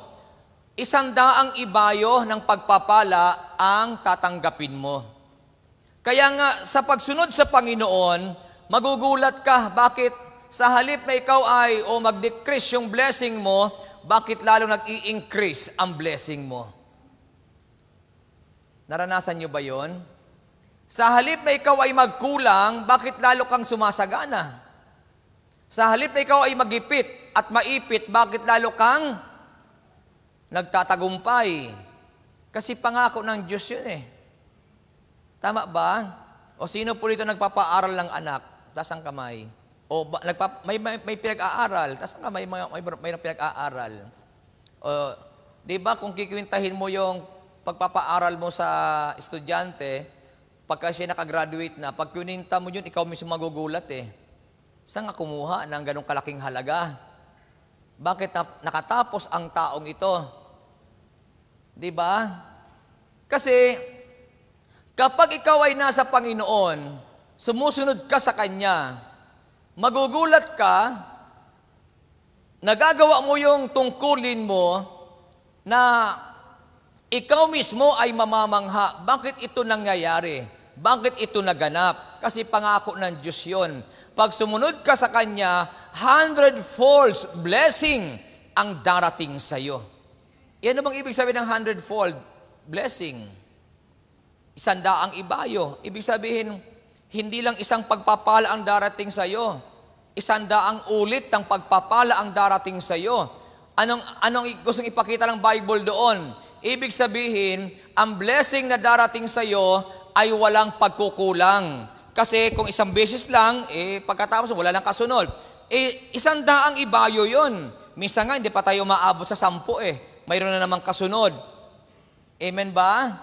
100 ibayo ng pagpapala ang tatanggapin mo. Kaya nga, sa pagsunod sa Panginoon, magugulat ka, bakit sa halip na ikaw ay mag-decrease yung blessing mo, bakit lalo nag-i-increase ang blessing mo? Naranasan nyo ba yon? Sa halip na ikaw ay magkulang, bakit lalo kang sumasagana? Sa halip na ikaw ay magipit at maipit, bakit lalo kang nagtatagumpay? Kasi pangako ng Diyos yun eh. Tama ba? O sino po dito nagpapaaral ng anak? Taas ang kamay. O may pinag-aaral? Taas ang kamay, may pinag-aaral. O, di ba kung kikwintahin mo yung pagpapaaral mo sa estudyante, pagka siya nakagraduate na, pag kininta mo yun, ikaw mismo magugulat eh. Saan nga kumuha ng ganong kalaking halaga? Bakit nakatapos ang taong ito? Di ba? Kasi, kapag ikaw ay nasa Panginoon, sumusunod ka sa Kanya, magugulat ka, nagagawa mo yung tungkulin mo na ikaw mismo ay mamamangha. Bakit ito nangyayari? Bakit ito naganap? Kasi pangako ng Diyos yun. Pag sumunod ka sa Kanya, 100-fold blessing ang darating sa iyo. Yan bang ibig sabihin ng 100-fold blessing? 100 ibayo. Ibig sabihin, hindi lang isang pagpapala ang darating sa iyo. 100 ulit ng pagpapala ang darating sa iyo. Anong gustong ipakita ng Bible doon? Ibig sabihin, ang blessing na darating sa iyo ay walang pagkukulang. Kasi kung isang beses lang, pagkatapos wala nang kasunod. 100 ibayo yun. Minsan nga, hindi pa tayo maabot sa 10 Mayroon na namang kasunod. Amen ba?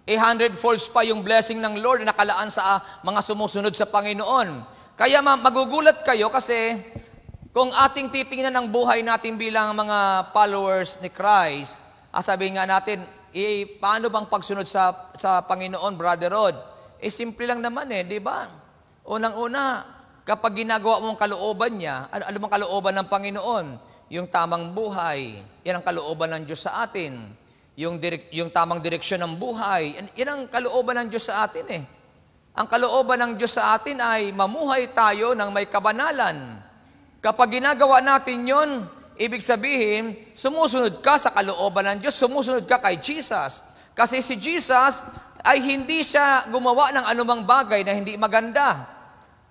100-folds pa yung blessing ng Lord na nakalaan sa mga sumusunod sa Panginoon. Kaya magugulat kayo kasi kung ating titingnan ang buhay natin bilang mga followers ni Christ, sabihin nga natin, paano bang pagsunod sa Panginoon, Brother Rod? Simple lang naman di ba? Unang-una, kapag ginagawa mong kalooban niya, ano bang kalooban ng Panginoon? Yung tamang buhay, yan ang kalooban ng Diyos sa atin. Yung tamang direksyon ng buhay, yan ang kalooban ng Diyos sa atin Ang kalooban ng Diyos sa atin ay mamuhay tayo ng may kabanalan. Kapag ginagawa natin yon, ibig sabihin, sumusunod ka sa kalooban ng Diyos, sumusunod ka kay Jesus. Kasi si Jesus ay hindi siya gumawa ng anumang bagay na hindi maganda.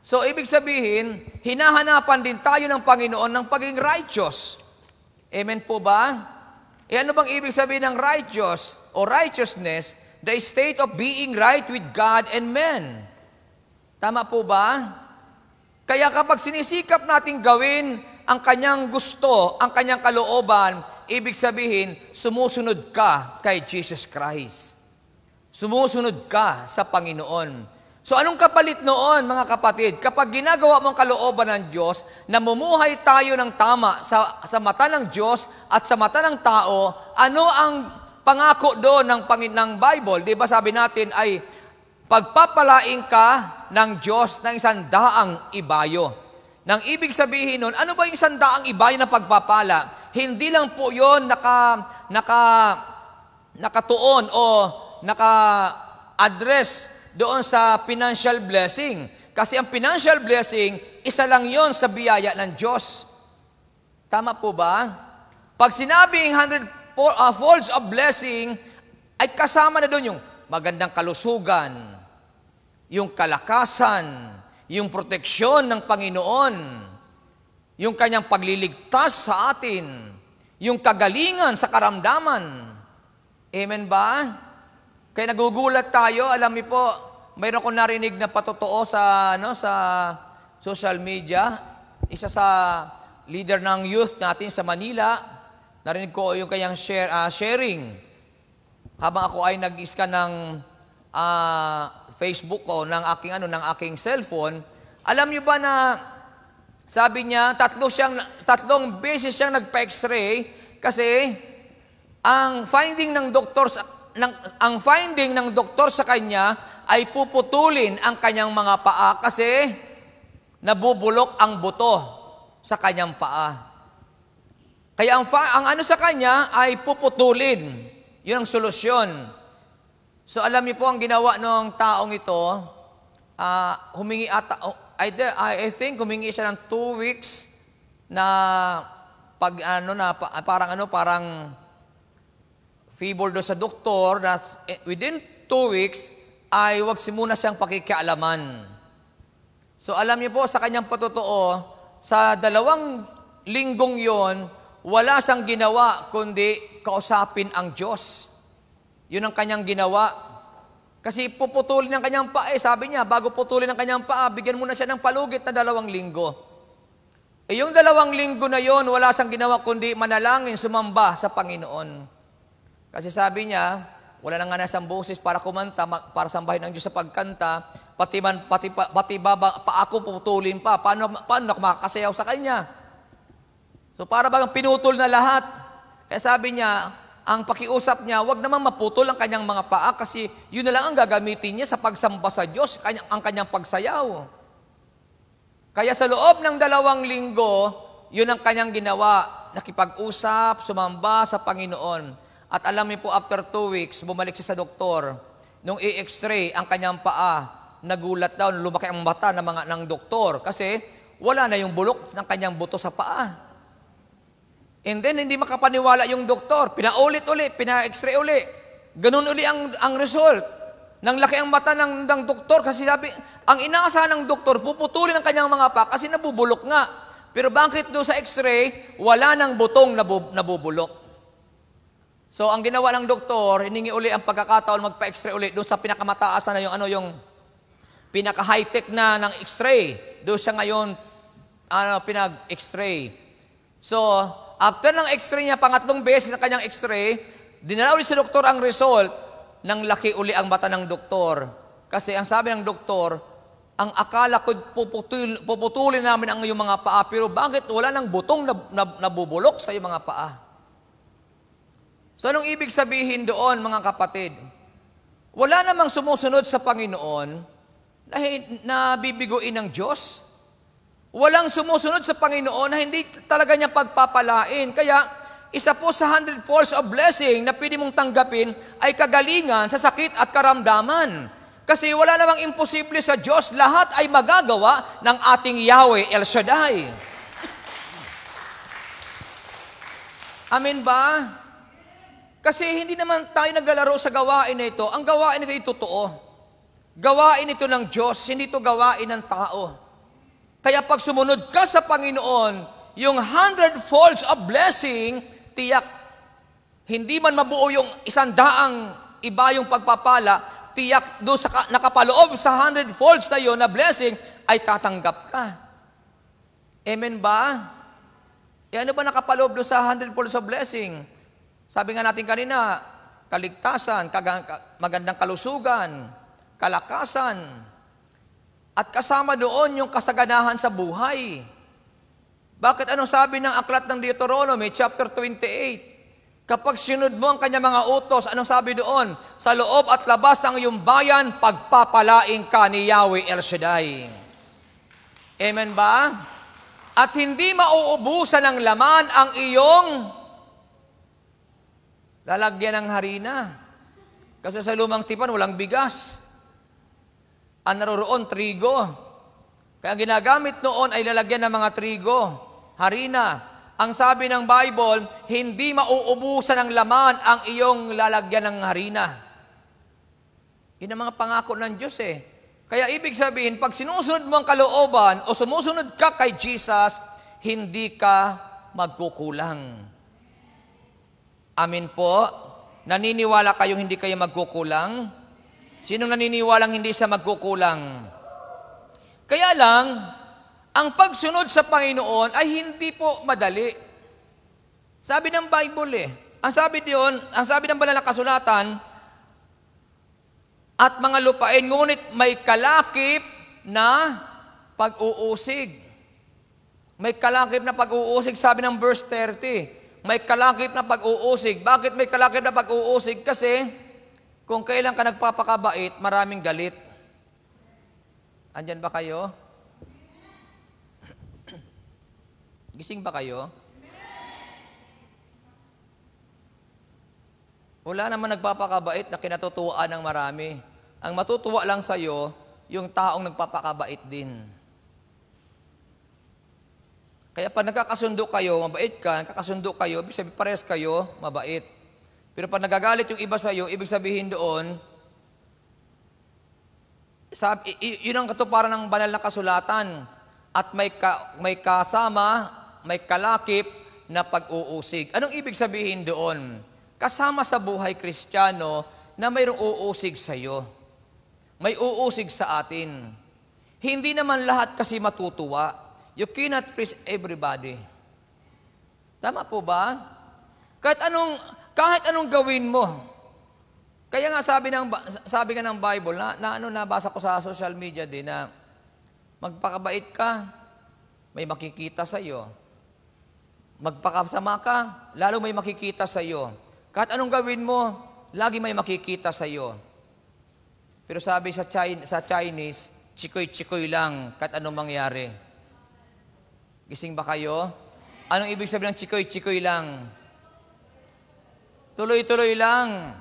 So, ibig sabihin, hinahanapan din tayo ng Panginoon ng pagiging righteous. Amen po ba? Ano bang ibig sabihin ng righteous o righteousness? The state of being right with God and men. Tama po ba? Kaya kapag sinisikap nating gawin ang kanyang gusto, ang kanyang kalooban, ibig sabihin, sumusunod ka kay Jesus Christ. Sumusunod ka sa Panginoon. So anong kapalit noon, mga kapatid? Kapag ginagawa mo ang kalooban ng Diyos, namumuhay tayo ng tama sa mata ng Diyos at sa mata ng tao, ano ang pangako doon ng Bible? Di ba sabi natin ay pagpapalain ka ng Diyos ng 100 ibayo. Nang ibig sabihin nun, ano ba yung 100 ibayo na pagpapala? Hindi lang po yun nakatuon o naka-address doon sa financial blessing. Kasi ang financial blessing, isa lang yon sa biyaya ng Diyos. Tama po ba? Pag sinabing 100-folds of blessing, ay kasama na doon yung magandang kalusugan, yung kalakasan, yung proteksyon ng Panginoon, yung kanyang pagliligtas sa atin, yung kagalingan sa karamdaman. Amen ba? Kaya nagugulat tayo, alam niyo po, mayroon ko narinig na patotoo sa social media, isa sa leader ng youth natin sa Manila, narinig ko yung kanyang sharing. Habang ako ay nag-scan ng Facebook ko, ng aking cellphone, Alam niyo ba na sabi niya, tatlong beses siyang nagpa-x-ray kasi ang finding ng doktor sa kanya ay puputulin ang kanyang mga paa kasi nabubulok ang buto sa kanyang paa. Kaya ang ano sa kanya ay puputulin. Yun ang solusyon. So alam niyo po ang ginawa ng taong ito, humingi ata, I think humingi siya ng 2 weeks na parang favor do sa doktor na within 2 weeks ay wag muna siyang pakikialaman. So alam niyo po sa kanyang patotoo, sa 2 linggong yon, wala siyang ginawa kundi kausapin ang Diyos. Yun ang kanyang ginawa. Kasi puputulin ang kanyang paa. Sabi niya, bago putulin ang kanyang paa, bigyan muna siya ng palugit na 2 linggo. Yung 2 linggo na yon, wala siyang ginawa kundi manalangin, sumamba sa Panginoon. Kasi sabi niya, wala nang nga siyang boses para kumanta, para sambahin ang Diyos sa pagkanta, pati ako puputulin pa. Paano ako makakasayaw sa kanya? So para bagang pinutol na lahat. Kaya sabi niya, ang pakiusap niya, wag naman maputol ang kanyang mga paa kasi yun na lang ang gagamitin niya sa pagsamba sa Diyos, ang kanyang pagsayaw. Kaya sa loob ng 2 linggo, yun ang kanyang ginawa, nakipag-usap, sumamba sa Panginoon. At alam niyo po, after 2 weeks, bumalik siya sa doktor. Nung i-x-ray ang kanyang paa, nagulat daw, lumaki ang mata ng doktor kasi wala na yung bulok ng kanyang buto sa paa. And then, hindi makapaniwala yung doktor. Pinaulit-uli, pina-x-ray uli. Ganun uli ang result. Nang laki ang mata ng doktor kasi sabi, ang inaasahan ng doktor, puputulin ang kanyang mga paa kasi nabubulok nga. Pero bakit doon sa x-ray, wala nang butong nabubulok? So, ang ginawa ng doktor, hiningi uli ang pagkakataon magpa-x-ray uli doon sa pinakamataasan na yung pinaka-high-tech na ng x-ray. Doon siya ngayon, pinag-x-ray. So, after ng x-ray niya, 3 beses na kanyang x-ray, dinala ulit sa doktor ang result, nang laki uli ang mata ng doktor. Kasi ang sabi ng doktor, ang akala ko puputulin namin ang iyong mga paa, pero bakit wala nang butong nabubulok sa iyong mga paa? So anong ibig sabihin doon, mga kapatid? Wala namang sumusunod sa Panginoon na bibiguin ng Diyos. Walang sumusunod sa Panginoon na hindi talaga niya pagpapalain. Kaya, isa po sa 100 folds of blessing na pwede mong tanggapin ay kagalingan sa sakit at karamdaman. Kasi wala namang imposible sa Diyos. Lahat ay magagawa ng ating Yahweh El Shaddai. Amen ba? Kasi hindi naman tayo naglalaro sa gawain na ito. Ang gawain nito ay totoo. Gawain ito ng Diyos, hindi ito gawain ng tao. Kaya pag sumunod ka sa Panginoon, yung 100 folds of blessing, tiyak, hindi man mabuo yung 100 iba yung pagpapala, tiyak doon sa nakapaloob sa 100 folds na yun na blessing, ay tatanggap ka. Amen ba? E ano ba nakapaloob doon sa 100 folds of blessing? Sabi nga natin kanina, kaligtasan, magandang kalusugan, kalakasan, at kasama doon yung kasaganahan sa buhay. Bakit anong sabi ng aklat ng Deuteronomy, chapter 28? Kapag sinunod mo ang kanya mga utos, anong sabi doon? Sa loob at labas ng iyong bayan, pagpapalaing ka ni Yahweh El Shaddai. Amen ba? At hindi mauubusan ng laman ang iyong lalagyan ng harina. Kasi sa lumang tipan, walang bigas. Ang naroroon, trigo. Kaya ang ginagamit noon ay lalagyan ng mga trigo, harina. Ang sabi ng Bible, hindi mauubusan ng laman ang iyong lalagyan ng harina. Yun ang mga pangako ng Diyos eh. Kaya ibig sabihin, pag sinusunod mo ang kalooban o sumusunod ka kay Jesus, hindi ka magkukulang. Amin po. Naniniwala kayong hindi kayo magkukulang? Sinong naniniwalang hindi siya magkukulang? Kaya lang, ang pagsunod sa Panginoon ay hindi po madali. Sabi ng Bible ang sabi ng banal na kasulatan, at mga lupain, ngunit may kalakip na pag-uusig. May kalakip na pag-uusig, sabi ng verse 30. May kalakip na pag-uusig. Bakit may kalakip na pag-uusig? Kasi kung kailan ka nagpapakabait, maraming galit. Andyan ba kayo? Gising ba kayo? Wala naman nagpapakabait na kinatutuwaan ng marami. Ang matutuwa lang sa'yo, yung taong nagpapakabait din. Kaya pag nagkakasundo kayo, mabait ka, nagkakasundo kayo, ibig sabihin pares kayo, mabait. Pero pag nagagalit yung iba sa'yo, ibig sabihin doon, yun ang katuparan ng banal na kasulatan. At may kasama, may kalakip na pag-uusig. Anong ibig sabihin doon? Kasama sa buhay Kristiyano na mayroong uusig sa'yo. May uusig sa atin. Hindi naman lahat kasi matutuwa. You cannot please everybody. Tama po ba? Kahit anong gawin mo. Kaya nga sabi nga ng Bible, nabasa ko sa social media din na magpakabait ka, may makikita sa iyo. Magpakasama ka, lalo may makikita sa iyo. Kahit anong gawin mo, lagi may makikita sa iyo. Pero sabi sa Chinese, chikoy-chikoy lang kahit anong mangyari. Gising ba kayo? Anong ibig sabihin ng chikoy-chikoy lang? Tuloy-tuloy lang.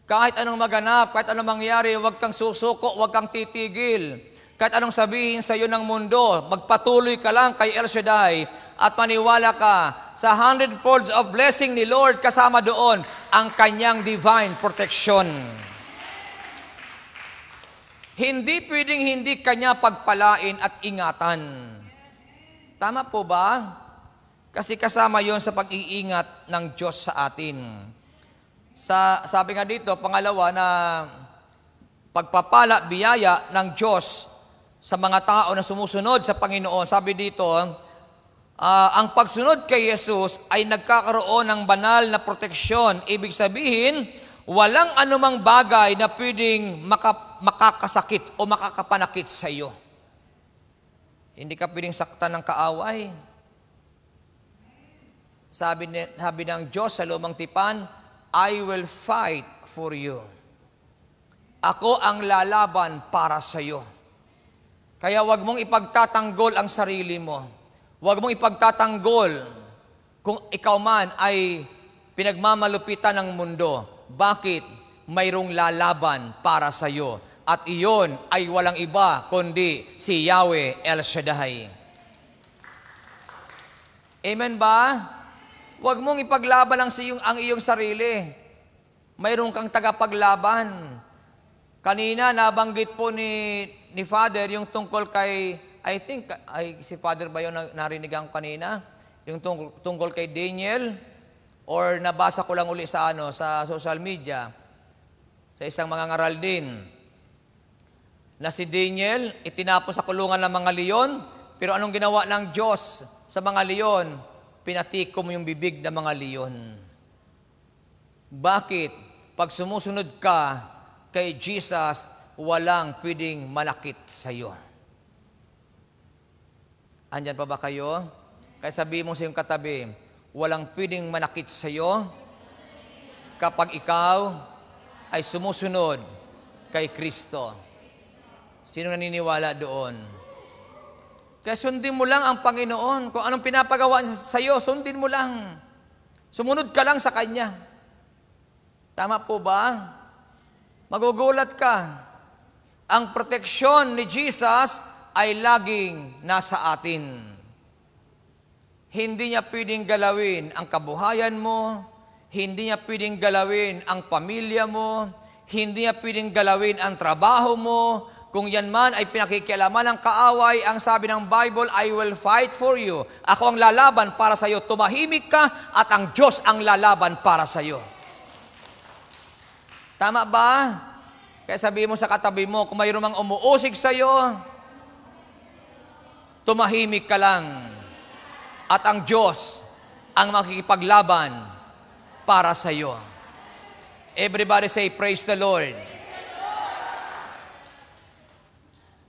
Kahit anong maganap, kahit anong mangyari, huwag kang susuko, huwag kang titigil. Kahit anong sabihin sa iyo ng mundo, magpatuloy ka lang kay El Shaddai at maniwala ka sa 100-folds of blessing ni Lord, kasama doon ang kanyang divine protection. Hindi pwedeng hindi kanya pagpalain at ingatan. Tama po ba? Kasi kasama yon sa pag-iingat ng Diyos sa atin. Sabi nga dito, pangalawa na pagpapala, biyaya ng Diyos sa mga tao na sumusunod sa Panginoon. Sabi dito, ang pagsunod kay Jesus ay nagkakaroon ng banal na proteksyon. Ibig sabihin, walang anumang bagay na pwedeng makakasakit o makakapanakit sa iyo. Hindi ka pwedeng saktan ng kaaway. Sabi ng Diyos sa lumang tipan, I will fight for you. Ako ang lalaban para sa iyo. Kaya wag mong ipagtatanggol ang sarili mo. Wag mong ipagtatanggol kung ikaw man ay pinagmamalupitan ng mundo. Bakit? Mayroong lalaban para sa iyo. At iyon ay walang iba kundi si Yahweh El Shaddai. Amen ba? Huwag mong ipaglaban ang iyong sarili. Mayroon kang tagapaglaban. Kanina nabanggit po ni Father yung tungkol kay, I think, si Father ba yun narinigan ko kanina? Yung tungkol kay Daniel? Or nabasa ko lang uli sa social media, sa isang mga ngaral din, na si Daniel, itinapon sa kulungan ng mga leon, pero anong ginawa ng Diyos sa mga leon? Pinatikom yung bibig ng mga leon. Bakit? Pag sumusunod ka kay Jesus, walang pwedeng malakit sa iyo. Andyan pa ba kayo? Kaya sabihin mo sa iyong katabi, walang pwedeng manakit sa iyo kapag ikaw ay sumusunod kay Kristo. Sino naniniwala doon? Kaya sundin mo lang ang Panginoon. Kung anong pinapagawa sa iyo, sundin mo lang. Sumunod ka lang sa Kanya. Tama po ba? Magugulat ka. Ang proteksyon ni Jesus ay laging nasa atin. Hindi niya pwedeng galawin ang kabuhayan mo, hindi niya pwedeng galawin ang pamilya mo, hindi niya pwedeng galawin ang trabaho mo. Kung yan man ay pinakikialaman ng kaaway, ang sabi ng Bible, I will fight for you. Ako ang lalaban para sa iyo. Tumahimik ka at ang Diyos ang lalaban para sa iyo. Tama ba? Kaya sabihin mo sa katabi mo, kung mayroon mang umuusig sa iyo, tumahimik ka lang. At ang Diyos ang makikipaglaban para sa iyo. Everybody say, praise the Lord.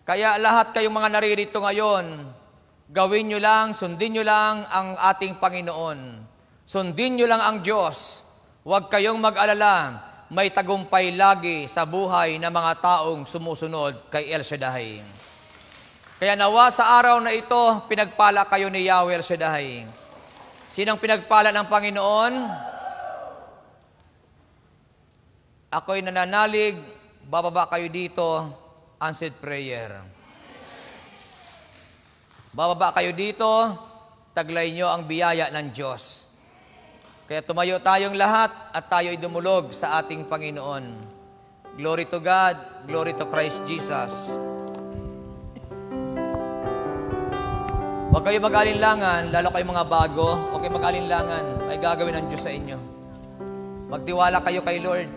Kaya lahat kayong mga naririto ngayon, gawin nyo lang, sundin nyo lang ang ating Panginoon. Sundin nyo lang ang Diyos. Huwag kayong mag-alala, may tagumpay lagi sa buhay ng mga taong sumusunod kay El Shaddai. Kaya nawa sa araw na ito, pinagpala kayo ni Yahweh El Shaddai. Sinang pinagpala ng Panginoon? Ako'y nananalig, bababa kayo dito, answered prayer. Bababa kayo dito, taglay nyo ang biyaya ng Diyos. Kaya tumayo tayong lahat at tayo'y dumulog sa ating Panginoon. Glory to God, glory to Christ Jesus. Huwag kayo mag-alinlangan, lalo kayo mga bago. Huwag kayo mag-alinlangan, may gagawin ng Diyos sa inyo. Magtiwala kayo kay Lord.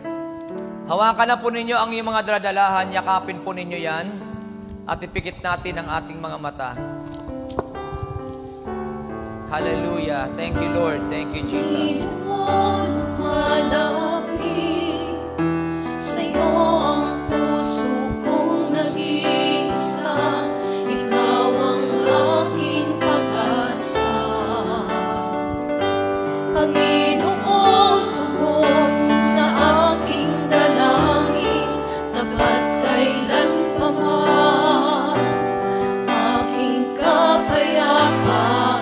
Hawakan na po ninyo ang iyong mga daladalahan, yakapin po ninyo yan, at ipikit natin ang ating mga mata. Hallelujah. Thank you, Lord. Thank you, Jesus. Panginoon, malapit sa'yo ang puso kong nag-iisa. Ikaw ang aking pag-asa. Panginoon, sagot sa aking dalangin, tapat kailanpaman, aking kapayapaan.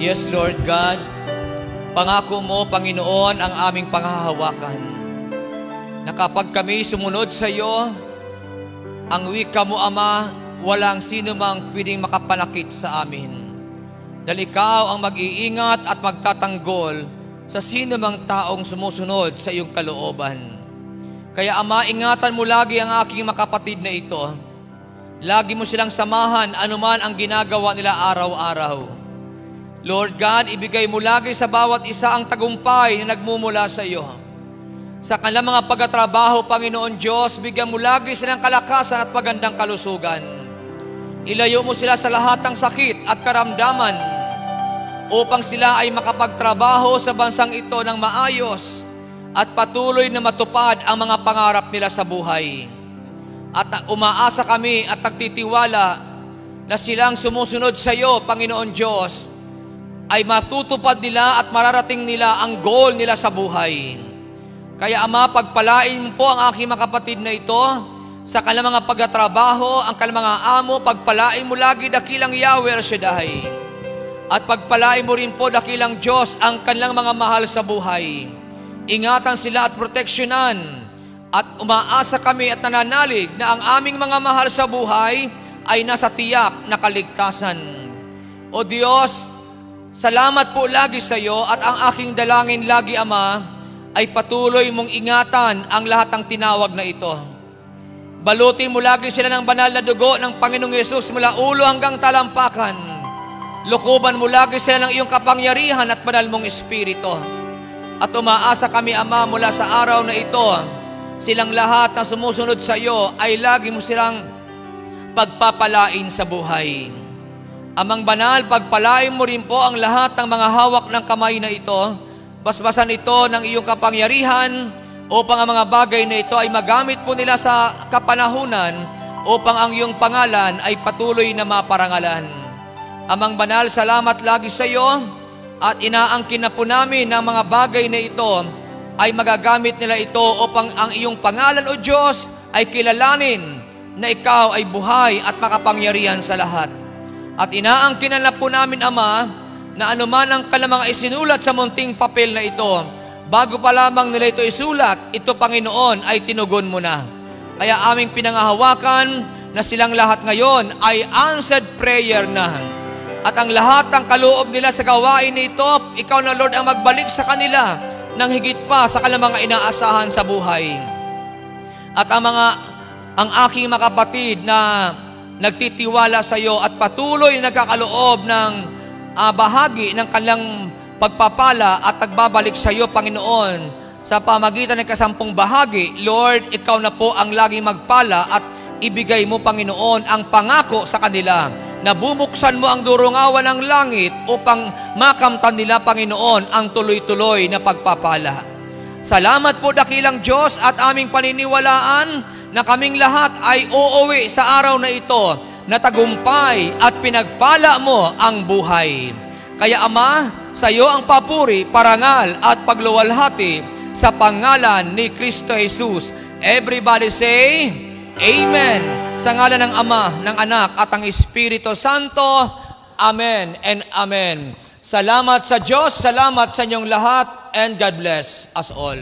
Yes, Lord God, pangako mo, Panginoon, ang aming panghahawakan, na kapag kami sumunod sa iyo, ang wika mo, Ama, walang sino mang pwedeng makapanakit sa amin. Dahil ikaw ang mag-iingat at magtatanggol sa sino mang taong sumusunod sa iyong kalooban. Kaya, Ama, ingatan mo lagi ang aking makapatid na ito. Lagi mo silang samahan anuman ang ginagawa nila araw-araw. Lord God, ibigay mo lagi sa bawat isa ang tagumpay na nagmumula sa iyo. Sa kanilang mga pagtatrabaho, Panginoon Diyos, bigyan mo lagi silang kalakasan at magandang kalusugan. Ilayo mo sila sa lahat ng sakit at karamdaman upang sila ay makapagtrabaho sa bansang ito ng maayos at patuloy na matupad ang mga pangarap nila sa buhay. At umaasa kami at nagtitiwala na silang sumusunod sa iyo, Panginoon Diyos, ay matutupad nila at mararating nila ang goal nila sa buhay. Kaya Ama, pagpalain mo po ang aking mga kapatid na ito sa kanilang mga pagtatrabaho, ang kanilang mga amo, pagpalain mo lagi dakilang Yahweh El Shaddai. At pagpalain mo rin po dakilang Diyos ang kanilang mga mahal sa buhay. Ingatan sila at proteksyonan. At umaasa kami at nananalig na ang aming mga mahal sa buhay ay nasa tiyak na kaligtasan. O Diyos, salamat po lagi sa iyo at ang aking dalangin lagi, Ama, ay patuloy mong ingatan ang lahat ng tinawag na ito. Balutin mo lagi sila ng banal na dugo ng Panginoong Yesus mula ulo hanggang talampakan. Lukuban mo lagi sila ng iyong kapangyarihan at banal mong Espiritu. At umaasa kami, Ama, mula sa araw na ito, silang lahat na sumusunod sa iyo ay lagi mo silang pagpapalain sa buhay. Amang banal, pagpalain mo rin po ang lahat ng mga hawak ng kamay na ito. Basbasan ito ng iyong kapangyarihan upang ang mga bagay na ito ay magamit po nila sa kapanahunan upang ang iyong pangalan ay patuloy na maparangalan. Amang banal, salamat lagi sa iyo at inaangkin na po namin ng mga bagay na ito ay magagamit nila ito upang ang iyong pangalan, O Diyos, ay kilalanin na ikaw ay buhay at makapangyarihan sa lahat. At inaangkin na po namin, Ama, na anuman ang kalamang isinulat sa munting papel na ito, bago pa lamang nila ito isulat, ito, Panginoon, ay tinugon mo na. Kaya aming pinangahawakan na silang lahat ngayon ay answered prayer na. At ang lahat ng kaloob nila sa gawain nito, ikaw na, Lord, ang magbalik sa kanila ng higit pa sa kanilang mga inaasahan sa buhay. At ang aking mga kapatid na nagtitiwala sa iyo at patuloy nagkakaloob ng bahagi ng kanilang pagpapala at nagbabalik sa iyo, Panginoon, sa pamagitan ng 10 bahagi, Lord, ikaw na po ang laging magpala at ibigay mo, Panginoon, ang pangako sa kanila na bubuksan mo ang durungawan ng langit upang makamtan nila, Panginoon, ang tuloy-tuloy na pagpapala. Salamat po, dakilang Diyos, at aming paniniwalaan na kaming lahat ay uuwi sa araw na ito na tagumpay at pinagpala mo ang buhay. Kaya, Ama, sa iyo ang papuri, parangal at pagluwalhati sa pangalan ni Kristo Jesus. Everybody say, Amen. Sa ngalan ng Ama, ng Anak, at ng Espiritu Santo. Amen and Amen. Salamat sa Diyos, salamat sa inyong lahat, and God bless us all.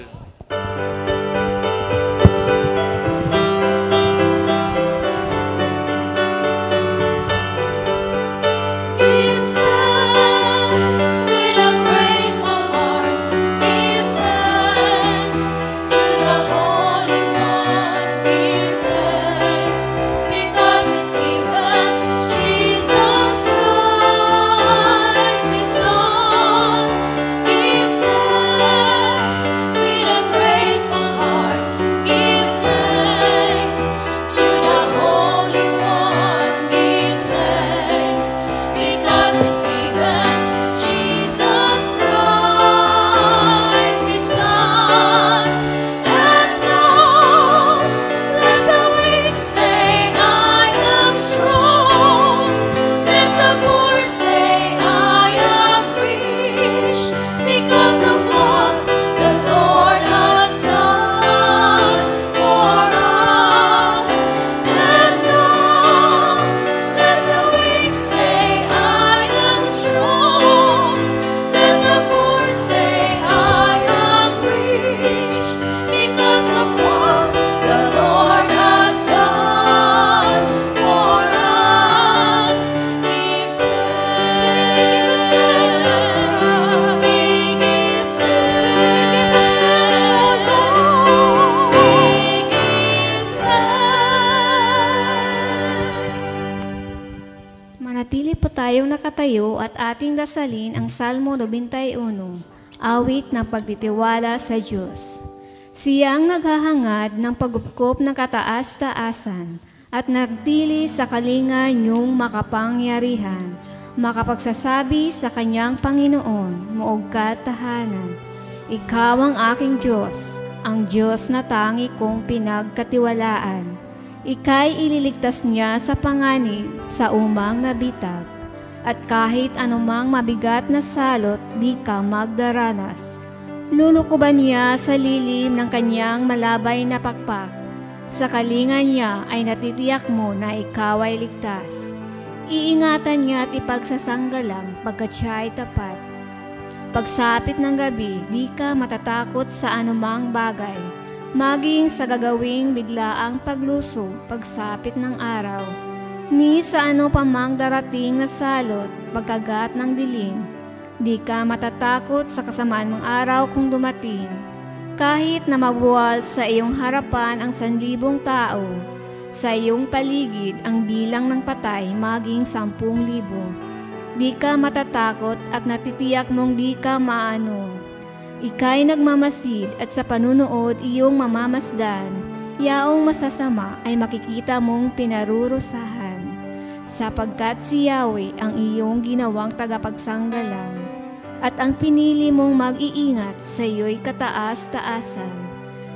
tayong nakatayo at ating dasalin ang Salmo 91, awit ng pagtitiwala sa Diyos. Siya ang naghahangad ng pagupkop ng kataas-taasan at nagtili sa kalinga niyong makapangyarihan. makapagsasabi sa kanyang Panginoon, muog ka tahanan. Ikaw ang aking Diyos, ang Diyos na tangi kong pinagkatiwalaan. Ika'y ililigtas niya sa panganib, sa umang nabitag. At kahit anumang mabigat na salot, di ka magdaranas. Lulukuban niya sa lilim ng kanyang malabay na pakpak. Sa kalinga niya ay natitiyak mo na ikaw ay ligtas. Iingatan niya at ipagsasanggalang pagkat siya ay tapat. Pagsapit ng gabi, di ka matatakot sa anumang bagay. Maging sa gagawing biglaang pagluso, pagsapit ng araw. Ni sa ano pa mang darating na salot, pagkagat ng dilim. Di ka matatakot sa kasamaan mong araw kung dumating. Kahit na mabuwal sa iyong harapan ang 1,000 tao, sa iyong paligid ang bilang ng patay maging 10,000. Di ka matatakot at natitiyak mong di ka maano. Ika'y nagmamasid at sa panunood iyong mamamasdan, yaong masasama ay makikita mong pinarurusahan. Sapagkat si Yahweh ang iyong ginawang tagapagsanggalang, at ang pinili mong mag-iingat sa iyo'y kataas-taasan.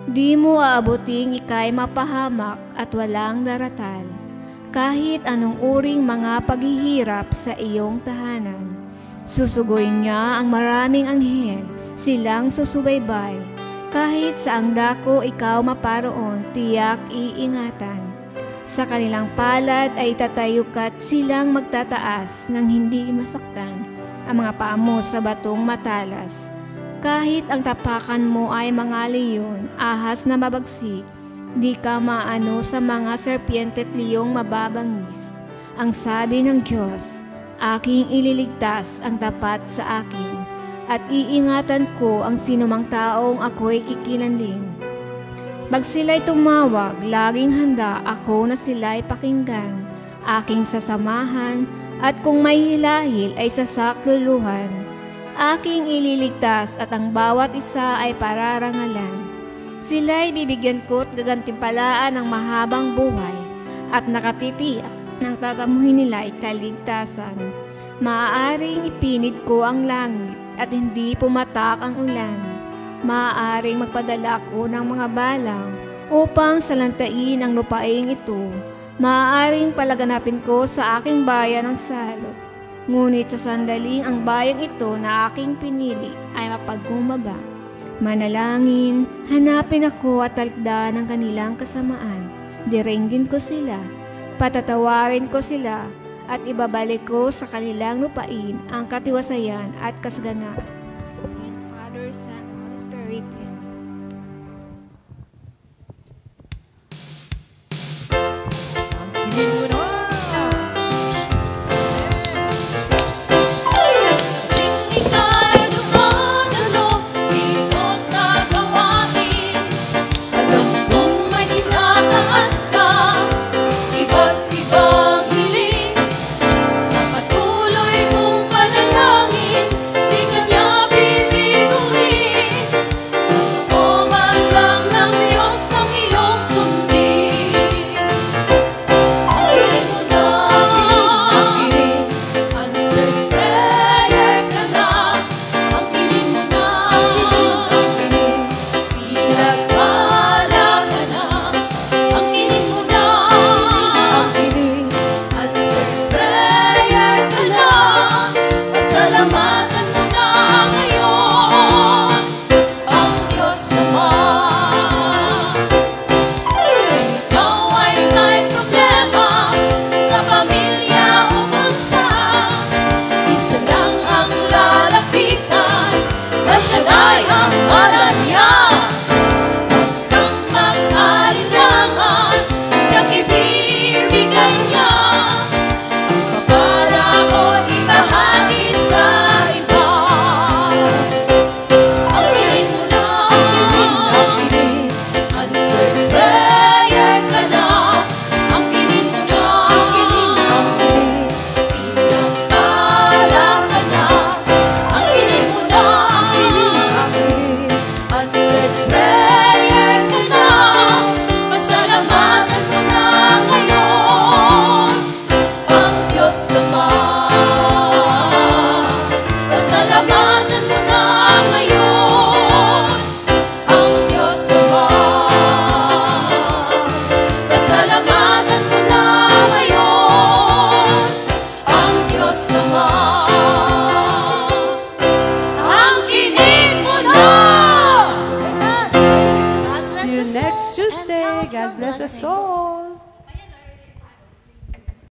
Di mo aabuting ika'y mapahamak at walang daratal, kahit anong uring mga paghihirap sa iyong tahanan. Susugoyin niya ang maraming anghel, silang susubaybay. Kahit sa ang dako ikaw maparoon, tiyak iingatan. Sa kanilang palad ay tatayukat silang magtataas nang hindi masaktan ang mga paa mo sa batong matalas. Kahit ang tapakan mo ay mga leon, ahas na mabagsik, di ka maano sa mga serpiente at liyong mababangis. Ang sabi ng Diyos, aking ililigtas ang tapat sa akin, at iingatan ko ang sinumang taong ako'y kikilanlin. Pag sila'y tumawag, laging handa ako na sila'y pakinggan, aking sasamahan, at kung may hilahil ay sasakluluhan. Aking ililigtas at ang bawat isa ay pararangalan. Sila'y bibigyan ko't gagantimpalaan ng mahabang buhay, at nakatitiyak ng tatamuhin nila ay kaligtasan. Maaaring ipinit ko ang langit at hindi pumatak ang ulan. Maaaring magpadala ko ng mga balang upang salantain ang lupaing ito. Maaaring palaganapin ko sa aking bayan ang salot. Ngunit sa sandaling ang bayang ito na aking pinili ay mapagkumbaba. Manalangin, hanapin ako at talakdan ng kanilang kasamaan. Diringgin ko sila, patatawarin ko sila, at ibabalik ko sa kanilang lupain ang katiwasayan at kasaganahan. Father, Son, Holy Spirit,